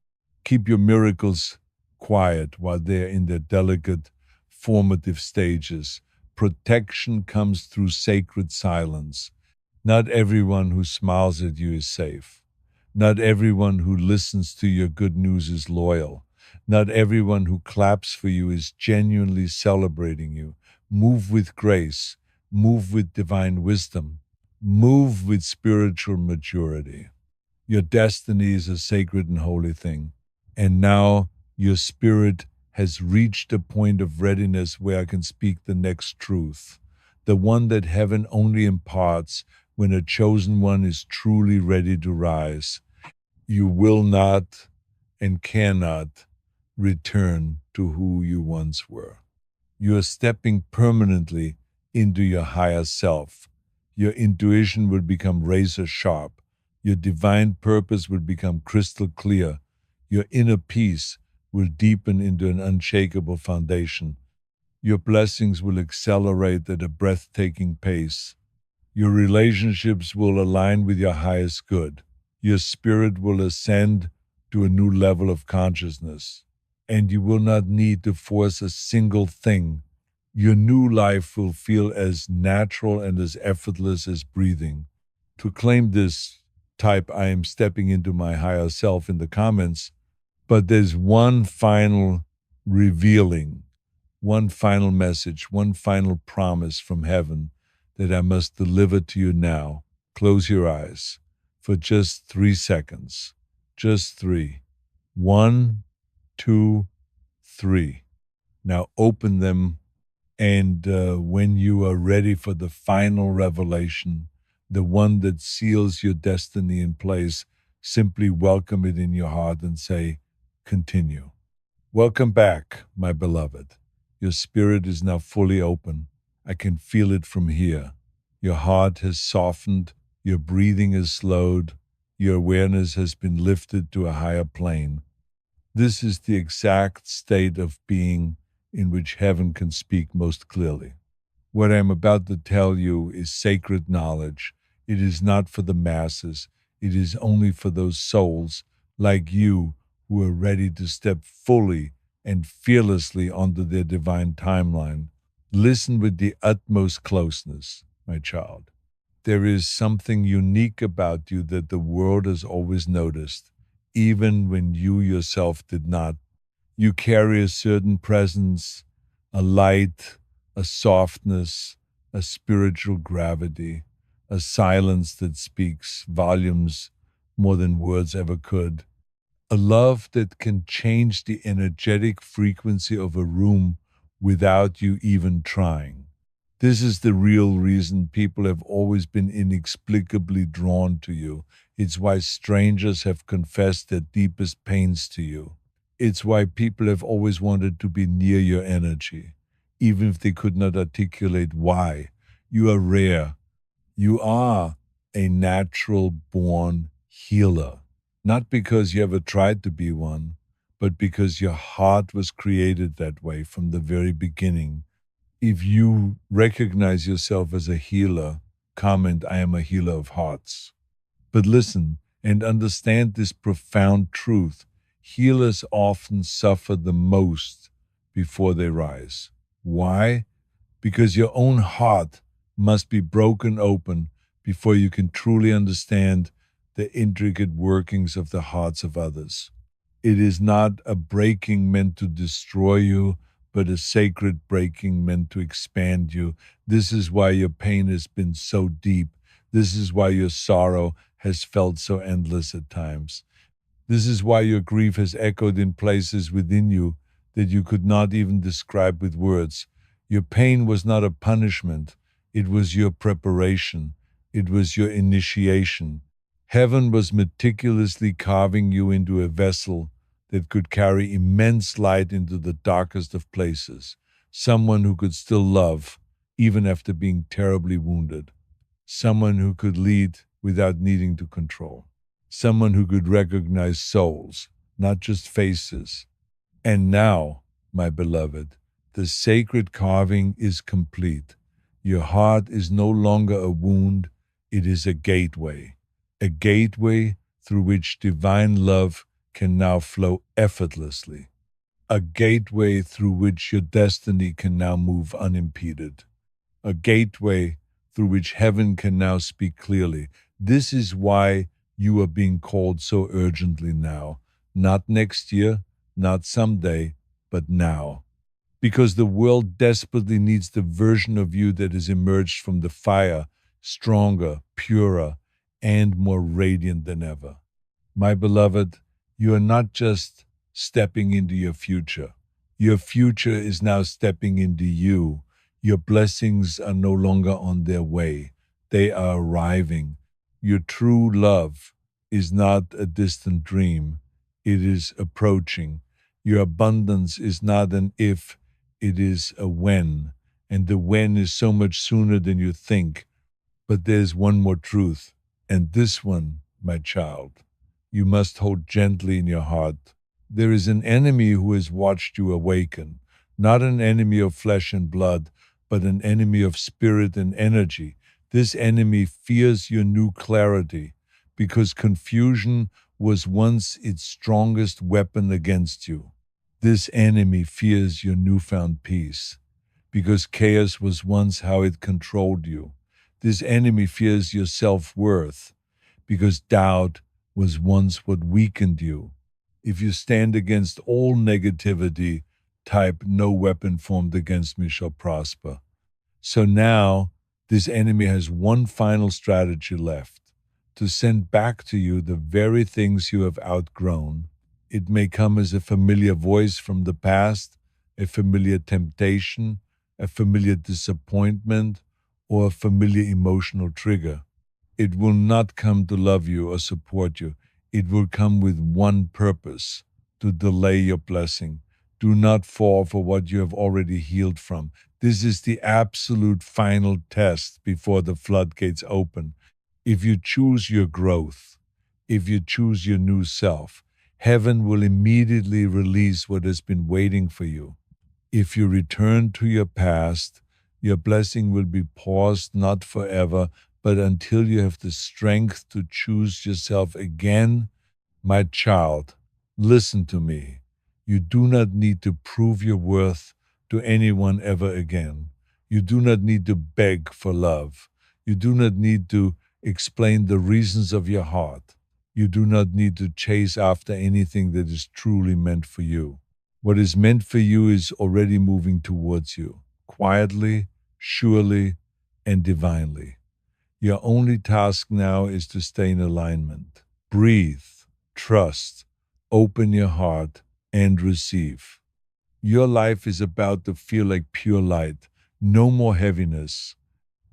Keep your miracles quiet while they are in their delicate, formative stages. Protection comes through sacred silence. Not everyone who smiles at you is safe. Not everyone who listens to your good news is loyal. Not everyone who claps for you is genuinely celebrating you. Move with grace. Move with divine wisdom. Move with spiritual maturity. Your destiny is a sacred and holy thing. And now your spirit has reached a point of readiness where I can speak the next truth, the one that heaven only imparts when a chosen one is truly ready to rise. You will not and cannot return to who you once were. You are stepping permanently into your higher self. Your intuition will become razor sharp. Your divine purpose will become crystal clear. Your inner peace will deepen into an unshakable foundation. Your blessings will accelerate at a breathtaking pace. Your relationships will align with your highest good. Your spirit will ascend to a new level of consciousness, and you will not need to force a single thing. Your new life will feel as natural and as effortless as breathing. To claim this, type I am stepping into my higher self in the comments, but there's one final revealing, one final message, one final promise from heaven that I must deliver to you now. Close your eyes for just 3 seconds. Just 3. 1, 2, 3. Now open them, and when you are ready for the final revelation, the one that seals your destiny in place, simply welcome it in your heart and say, continue. Welcome back, my beloved. Your spirit is now fully open. I can feel it from here. Your heart has softened, your breathing has slowed, your awareness has been lifted to a higher plane. This is the exact state of being in which heaven can speak most clearly. What I am about to tell you is sacred knowledge. It is not for the masses. It is only for those souls like you who are ready to step fully and fearlessly onto their divine timeline. Listen with the utmost closeness, my child. There is something unique about you that the world has always noticed, even when you yourself did not. You carry a certain presence, a light, a softness, a spiritual gravity, a silence that speaks volumes more than words ever could, a love that can change the energetic frequency of a room without you even trying. This is the real reason people have always been inexplicably drawn to you. It's why strangers have confessed their deepest pains to you. It's why people have always wanted to be near your energy, even if they could not articulate why. You are rare. You are a natural born healer, not because you ever tried to be one, but because your heart was created that way from the very beginning. If you recognize yourself as a healer, comment, I am a healer of hearts. But listen and understand this profound truth. Healers often suffer the most before they rise. Why? Because your own heart must be broken open before you can truly understand the intricate workings of the hearts of others. It is not a breaking meant to destroy you, but a sacred breaking meant to expand you. This is why your pain has been so deep. This is why your sorrow has felt so endless at times. This is why your grief has echoed in places within you that you could not even describe with words. Your pain was not a punishment. It was your preparation. It was your initiation. Heaven was meticulously carving you into a vessel that could carry immense light into the darkest of places. someone who could still love even after being terribly wounded, someone who could lead without needing to control, someone who could recognize souls, not just faces. And now, my beloved, the sacred carving is complete. Your heart is no longer a wound, it is a gateway through which divine love can now flow effortlessly, a gateway through which your destiny can now move unimpeded, a gateway through which heaven can now speak clearly. This is why you are being called so urgently now, not next year, not someday, but now. Because the world desperately needs the version of you that has emerged from the fire, stronger, purer, and more radiant than ever. My beloved, you are not just stepping into your future is now stepping into you. Your blessings are no longer on their way, they are arriving. Your true love is not a distant dream, it is approaching. Your abundance is not an if, it is a when. And the when is so much sooner than you think. But there's one more truth, and this one, my child, you must hold gently in your heart. There is an enemy who has watched you awaken, not an enemy of flesh and blood, but an enemy of spirit and energy. This enemy fears your new clarity because confusion was once its strongest weapon against you. This enemy fears your newfound peace because chaos was once how it controlled you. This enemy fears your self worth because doubt was once what weakened you. If you stand against all negativity, type no weapon formed against me shall prosper. So now this enemy has one final strategy left to send back to you the very things you have outgrown. It may come as a familiar voice from the past, a familiar temptation, a familiar disappointment, or a familiar emotional trigger. It will not come to love you or support you. It will come with one purpose: to delay your blessing. Do not fall for what you have already healed from. This is the absolute final test before the floodgates open. If you choose your growth, if you choose your new self, heaven will immediately release what has been waiting for you. If you return to your past, your blessing will be paused not forever, but until you have the strength to choose yourself again. My child, listen to me. You do not need to prove your worth to anyone ever again. You do not need to beg for love. You do not need to explain the reasons of your heart. You do not need to chase after anything that is truly meant for you. What is meant for you is already moving towards you, quietly, surely, and divinely. Your only task now is to stay in alignment. Breathe, trust, open your heart, and receive. Your life is about to feel like pure light. No more heaviness,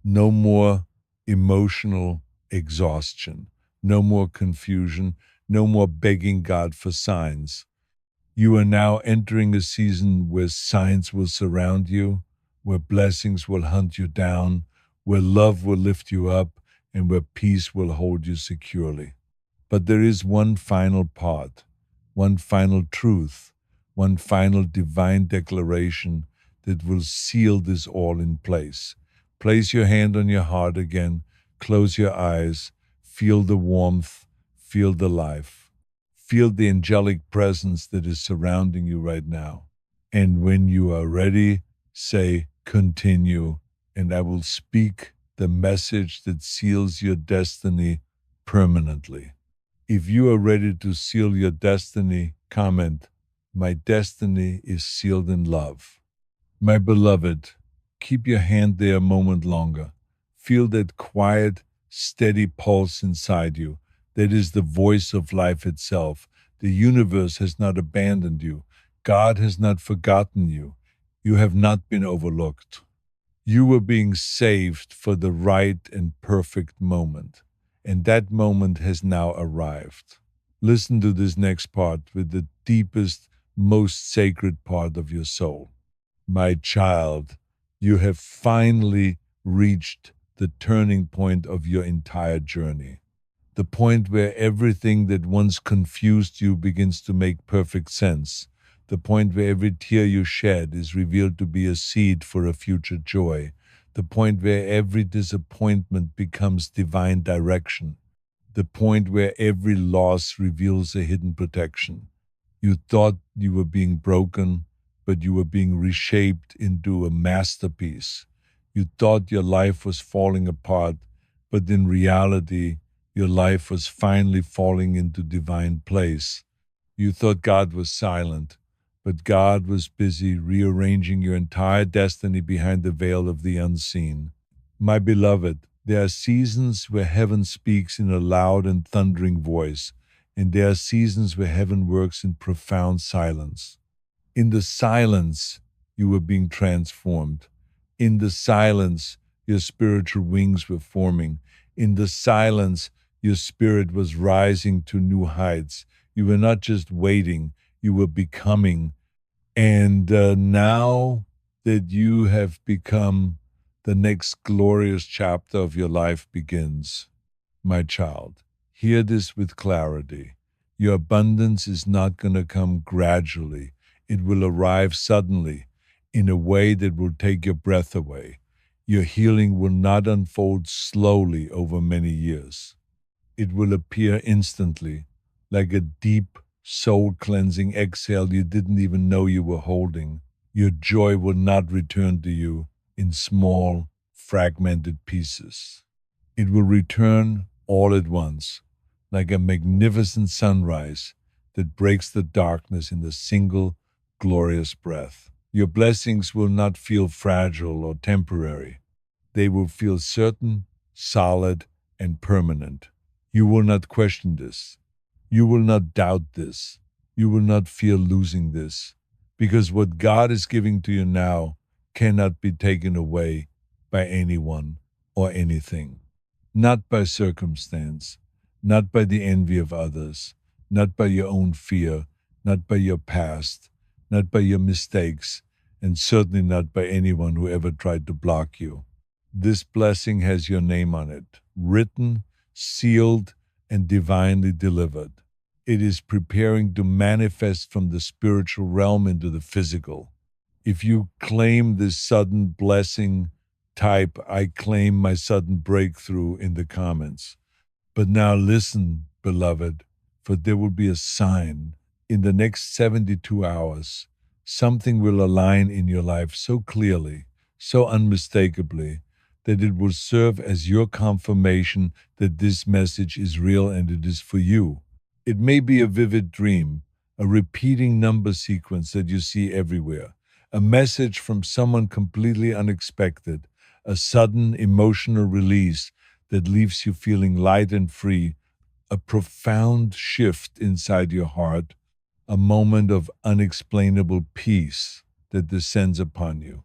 no more emotional exhaustion, no more confusion, no more begging God for signs. You are now entering a season where signs will surround you, where blessings will hunt you down, where love will lift you up, and where peace will hold you securely. But there is one final part, one final truth, one final divine declaration that will seal this all in place. Place your hand on your heart again, close your eyes, feel the warmth, feel the life, feel the angelic presence that is surrounding you right now. And when you are ready, say, continue, and I will speak the message that seals your destiny permanently. If you are ready to seal your destiny, comment, my destiny is sealed in love. My beloved, keep your hand there a moment longer. Feel that quiet, steady pulse inside you. That is the voice of life itself. The universe has not abandoned you. God has not forgotten you. You have not been overlooked. You were being saved for the right and perfect moment, and that moment has now arrived. Listen to this next part with the deepest, most sacred part of your soul. My child, you have finally reached the turning point of your entire journey. The point where everything that once confused you begins to make perfect sense. The point where every tear you shed is revealed to be a seed for a future joy. The point where every disappointment becomes divine direction. The point where every loss reveals a hidden protection. You thought you were being broken, but you were being reshaped into a masterpiece. You thought your life was falling apart, but in reality, your life was finally falling into divine place. You thought God was silent, but God was busy rearranging your entire destiny behind the veil of the unseen. My beloved, there are seasons where heaven speaks in a loud and thundering voice, and there are seasons where heaven works in profound silence. In the silence, you were being transformed. In the silence, your spiritual wings were forming. In the silence, your spirit was rising to new heights. You were not just waiting, you were becoming. And now that you have become, the next glorious chapter of your life begins. My child, hear this with clarity. Your abundance is not going to come gradually. It will arrive suddenly in a way that will take your breath away. Your healing will not unfold slowly over many years. It will appear instantly, like a deep, soul cleansing exhale you didn't even know you were holding. Your joy will not return to you in small, fragmented pieces. It will return all at once, like a magnificent sunrise that breaks the darkness in a single glorious breath. Your blessings will not feel fragile or temporary. They will feel certain, solid, and permanent. You will not question this. You will not doubt this. You will not fear losing this, because what God is giving to you now cannot be taken away by anyone or anything. Not by circumstance, not by the envy of others, not by your own fear, not by your past, not by your mistakes, and certainly not by anyone who ever tried to block you. This blessing has your name on it, written, sealed, and divinely delivered. It is preparing to manifest from the spiritual realm into the physical. If you claim this sudden blessing, type "I claim my sudden breakthrough" in the comments. But now listen, beloved, for there will be a sign. In the next 72 hours, something will align in your life so clearly, so unmistakably, that it will serve as your confirmation that this message is real and it is for you. It may be a vivid dream, a repeating number sequence that you see everywhere, a message from someone completely unexpected, a sudden emotional release that leaves you feeling light and free, a profound shift inside your heart, a moment of unexplainable peace that descends upon you,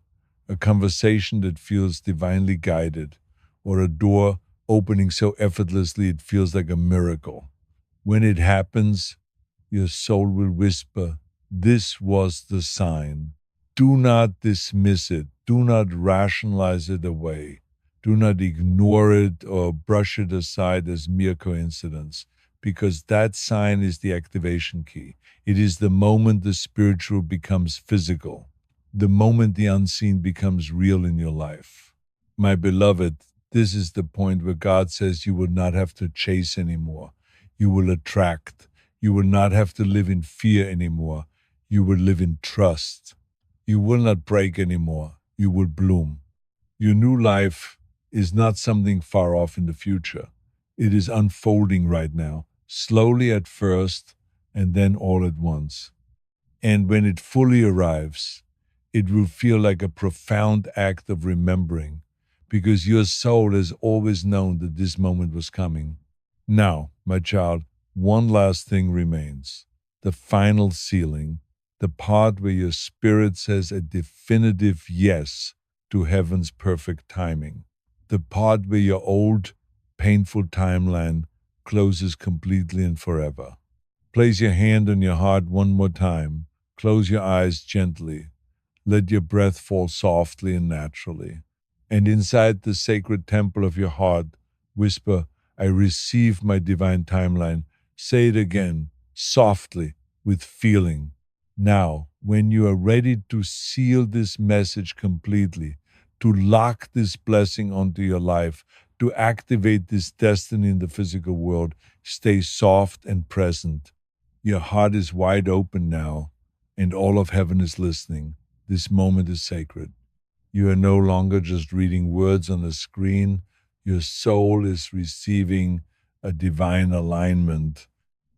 a conversation that feels divinely guided, or a door opening so effortlessly it feels like a miracle. When it happens, your soul will whisper, "This was the sign." Do not dismiss it. Do not rationalize it away. Do not ignore it or brush it aside as mere coincidence, because that sign is the activation key. It is the moment the spiritual becomes physical, the moment the unseen becomes real in your life. My beloved, this is the point where God says you will not have to chase anymore. You will attract. You will not have to live in fear anymore. You will live in trust. You will not break anymore. You will bloom. Your new life is not something far off in the future. It is unfolding right now, slowly at first, and then all at once. And when it fully arrives, it will feel like a profound act of remembering, because your soul has always known that this moment was coming. Now, my child, one last thing remains: the final sealing, the part where your spirit says a definitive yes to heaven's perfect timing, the part where your old, painful timeline closes completely and forever. Place your hand on your heart one more time. Close your eyes gently. Let your breath fall softly and naturally. And inside the sacred temple of your heart, whisper, I receive my divine timeline. Say it again, softly, with feeling. Now, when you are ready to seal this message completely, to lock this blessing onto your life, to activate this destiny in the physical world, stay soft and present. Your heart is wide open now, and all of heaven is listening. This moment is sacred. You are no longer just reading words on a screen. Your soul is receiving a divine alignment.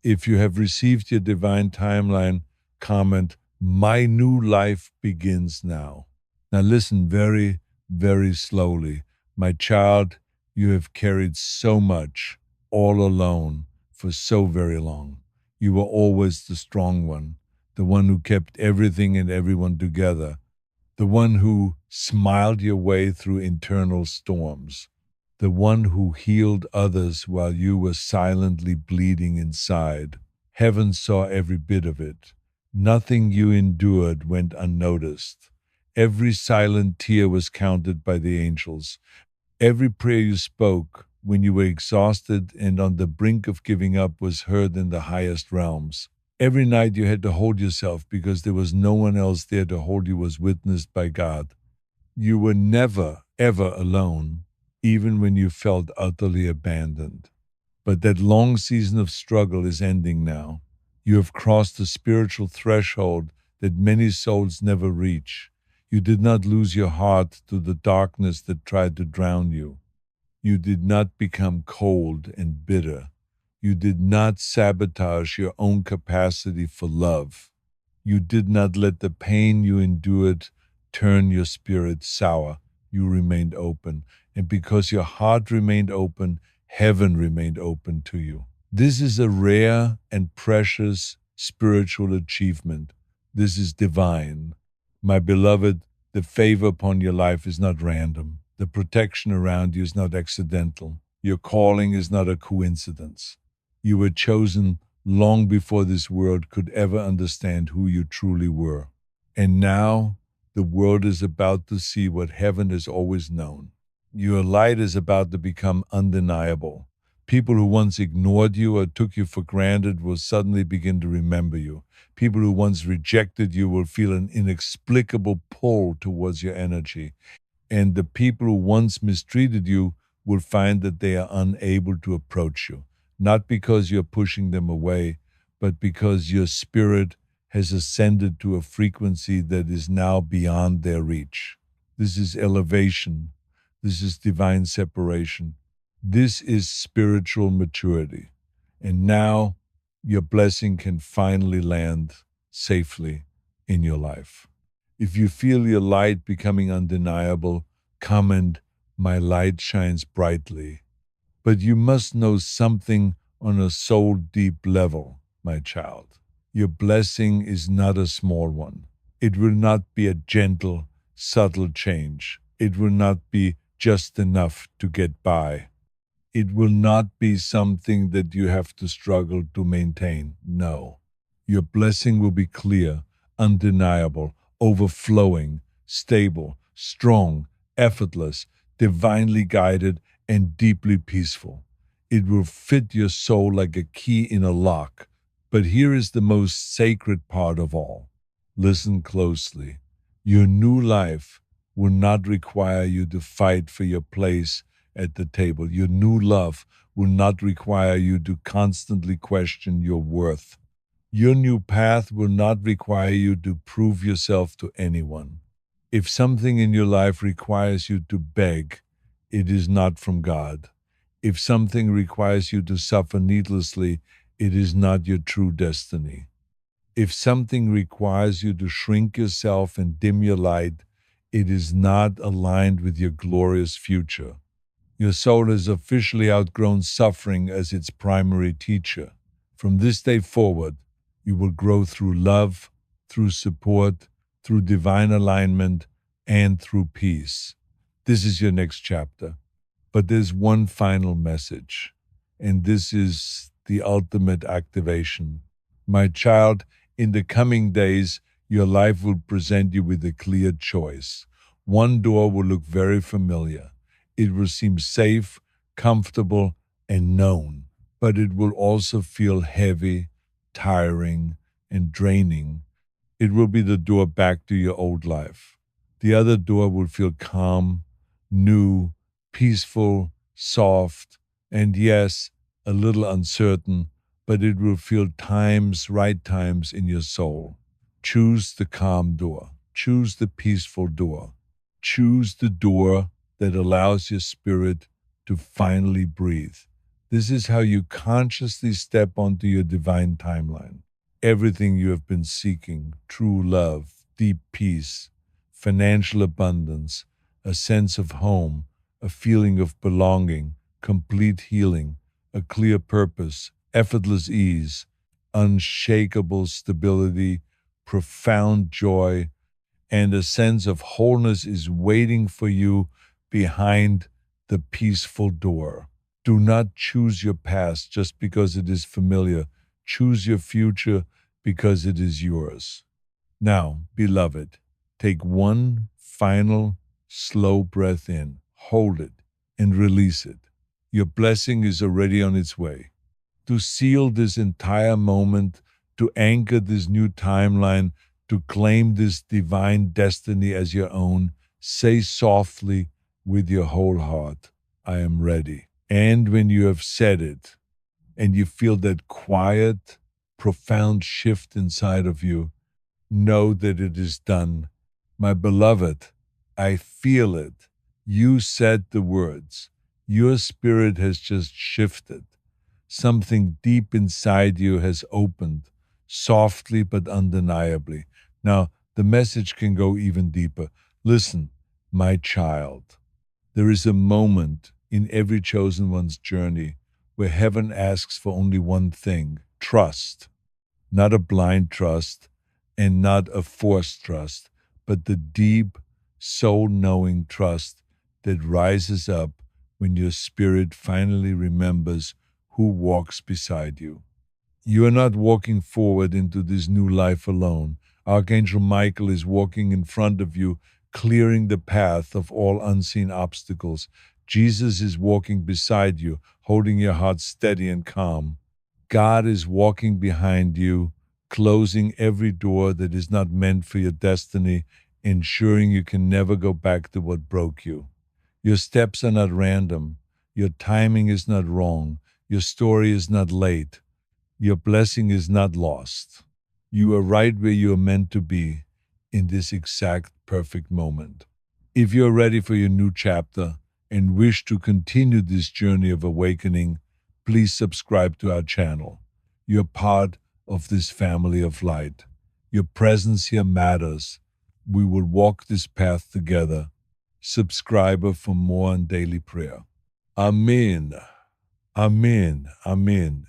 If you have received your divine timeline, comment, my new life begins now. Now listen very, very slowly. My child, you have carried so much all alone for so very long. You were always the strong one, the one who kept everything and everyone together, the one who smiled your way through internal storms, the one who healed others while you were silently bleeding inside. Heaven saw every bit of it. Nothing you endured went unnoticed. Every silent tear was counted by the angels. Every prayer you spoke when you were exhausted and on the brink of giving up was heard in the highest realms. Every night you had to hold yourself because there was no one else there to hold you was witnessed by God. You were never, ever alone, even when you felt utterly abandoned. But that long season of struggle is ending now. You have crossed a spiritual threshold that many souls never reach. You did not lose your heart to the darkness that tried to drown you. You did not become cold and bitter. You did not sabotage your own capacity for love. You did not let the pain you endured turn your spirit sour. You remained open. And because your heart remained open, heaven remained open to you. This is a rare and precious spiritual achievement. This is divine. My beloved, the favor upon your life is not random. The protection around you is not accidental. Your calling is not a coincidence. You were chosen long before this world could ever understand who you truly were. And now the world is about to see what heaven has always known. Your light is about to become undeniable. People who once ignored you or took you for granted will suddenly begin to remember you. People who once rejected you will feel an inexplicable pull towards your energy. And the people who once mistreated you will find that they are unable to approach you, not because you're pushing them away, but because your spirit has ascended to a frequency that is now beyond their reach. This is elevation. This is divine separation. This is spiritual maturity. And now your blessing can finally land safely in your life. If you feel your light becoming undeniable, comment, my light shines brightly. But you must know something on a soul deep level, my child. Your blessing is not a small one. It will not be a gentle, subtle change. It will not be just enough to get by. It will not be something that you have to struggle to maintain. No. Your blessing will be clear, undeniable, overflowing, stable, strong, effortless, divinely guided, and deeply peaceful. It will fit your soul like a key in a lock. But here is the most sacred part of all. Listen closely. Your new life will not require you to fight for your place at the table. Your new love will not require you to constantly question your worth. Your new path will not require you to prove yourself to anyone. If something in your life requires you to beg, it is not from God. If something requires you to suffer needlessly, it is not your true destiny. If something requires you to shrink yourself and dim your light, it is not aligned with your glorious future. Your soul has officially outgrown suffering as its primary teacher. From this day forward, you will grow through love, through support, through divine alignment, and through peace. This is your next chapter. But there's one final message, and this is the ultimate activation. My child, in the coming days, Your life will present you with a clear choice. One door will look very familiar. It will seem safe, comfortable, and known, but it will also feel heavy, tiring, and draining. It will be the door back to your old life. The other door will feel calm, new, peaceful, soft, and yes, a little uncertain, but it will feel times, right times in your soul. Choose the calm door. Choose the peaceful door. Choose the door that allows your spirit to finally breathe. This is how you consciously step onto your divine timeline. Everything you have been seeking, true love, deep peace, financial abundance, a sense of home, a feeling of belonging, complete healing, a clear purpose, effortless ease, unshakable stability, profound joy, and a sense of wholeness is waiting for you behind the peaceful door. Do not choose your past just because it is familiar. Choose your future because it is yours. Now, beloved, take one final slow breath in, hold it, and release it. Your blessing is already on its way. To seal this entire moment, to anchor this new timeline, to claim this divine destiny as your own, say softly with your whole heart, I am ready. And when you have said it, and you feel that quiet, profound shift inside of you, know that it is done. My beloved, I feel it. You said the words. Your spirit has just shifted. Something deep inside you has opened, softly but undeniably. Now, the message can go even deeper. Listen, my child, there is a moment in every chosen one's journey where heaven asks for only one thing: trust. Not a blind trust and not a forced trust, but the deep, soul knowing trust that rises up when your spirit finally remembers who walks beside you. You are not walking forward into this new life alone. Archangel Michael is walking in front of you, clearing the path of all unseen obstacles. Jesus is walking beside you, holding your heart steady and calm. God is walking behind you, closing every door that is not meant for your destiny, ensuring you can never go back to what broke you. Your steps are not random. Your timing is not wrong. Your story is not late. Your blessing is not lost. You are right where you are meant to be in this exact perfect moment. If you're ready for your new chapter and wish to continue this journey of awakening, please subscribe to our channel. You're part of this family of light. Your presence here matters. We will walk this path together. Subscriber for more on daily prayer. Amen. Amen. Amen.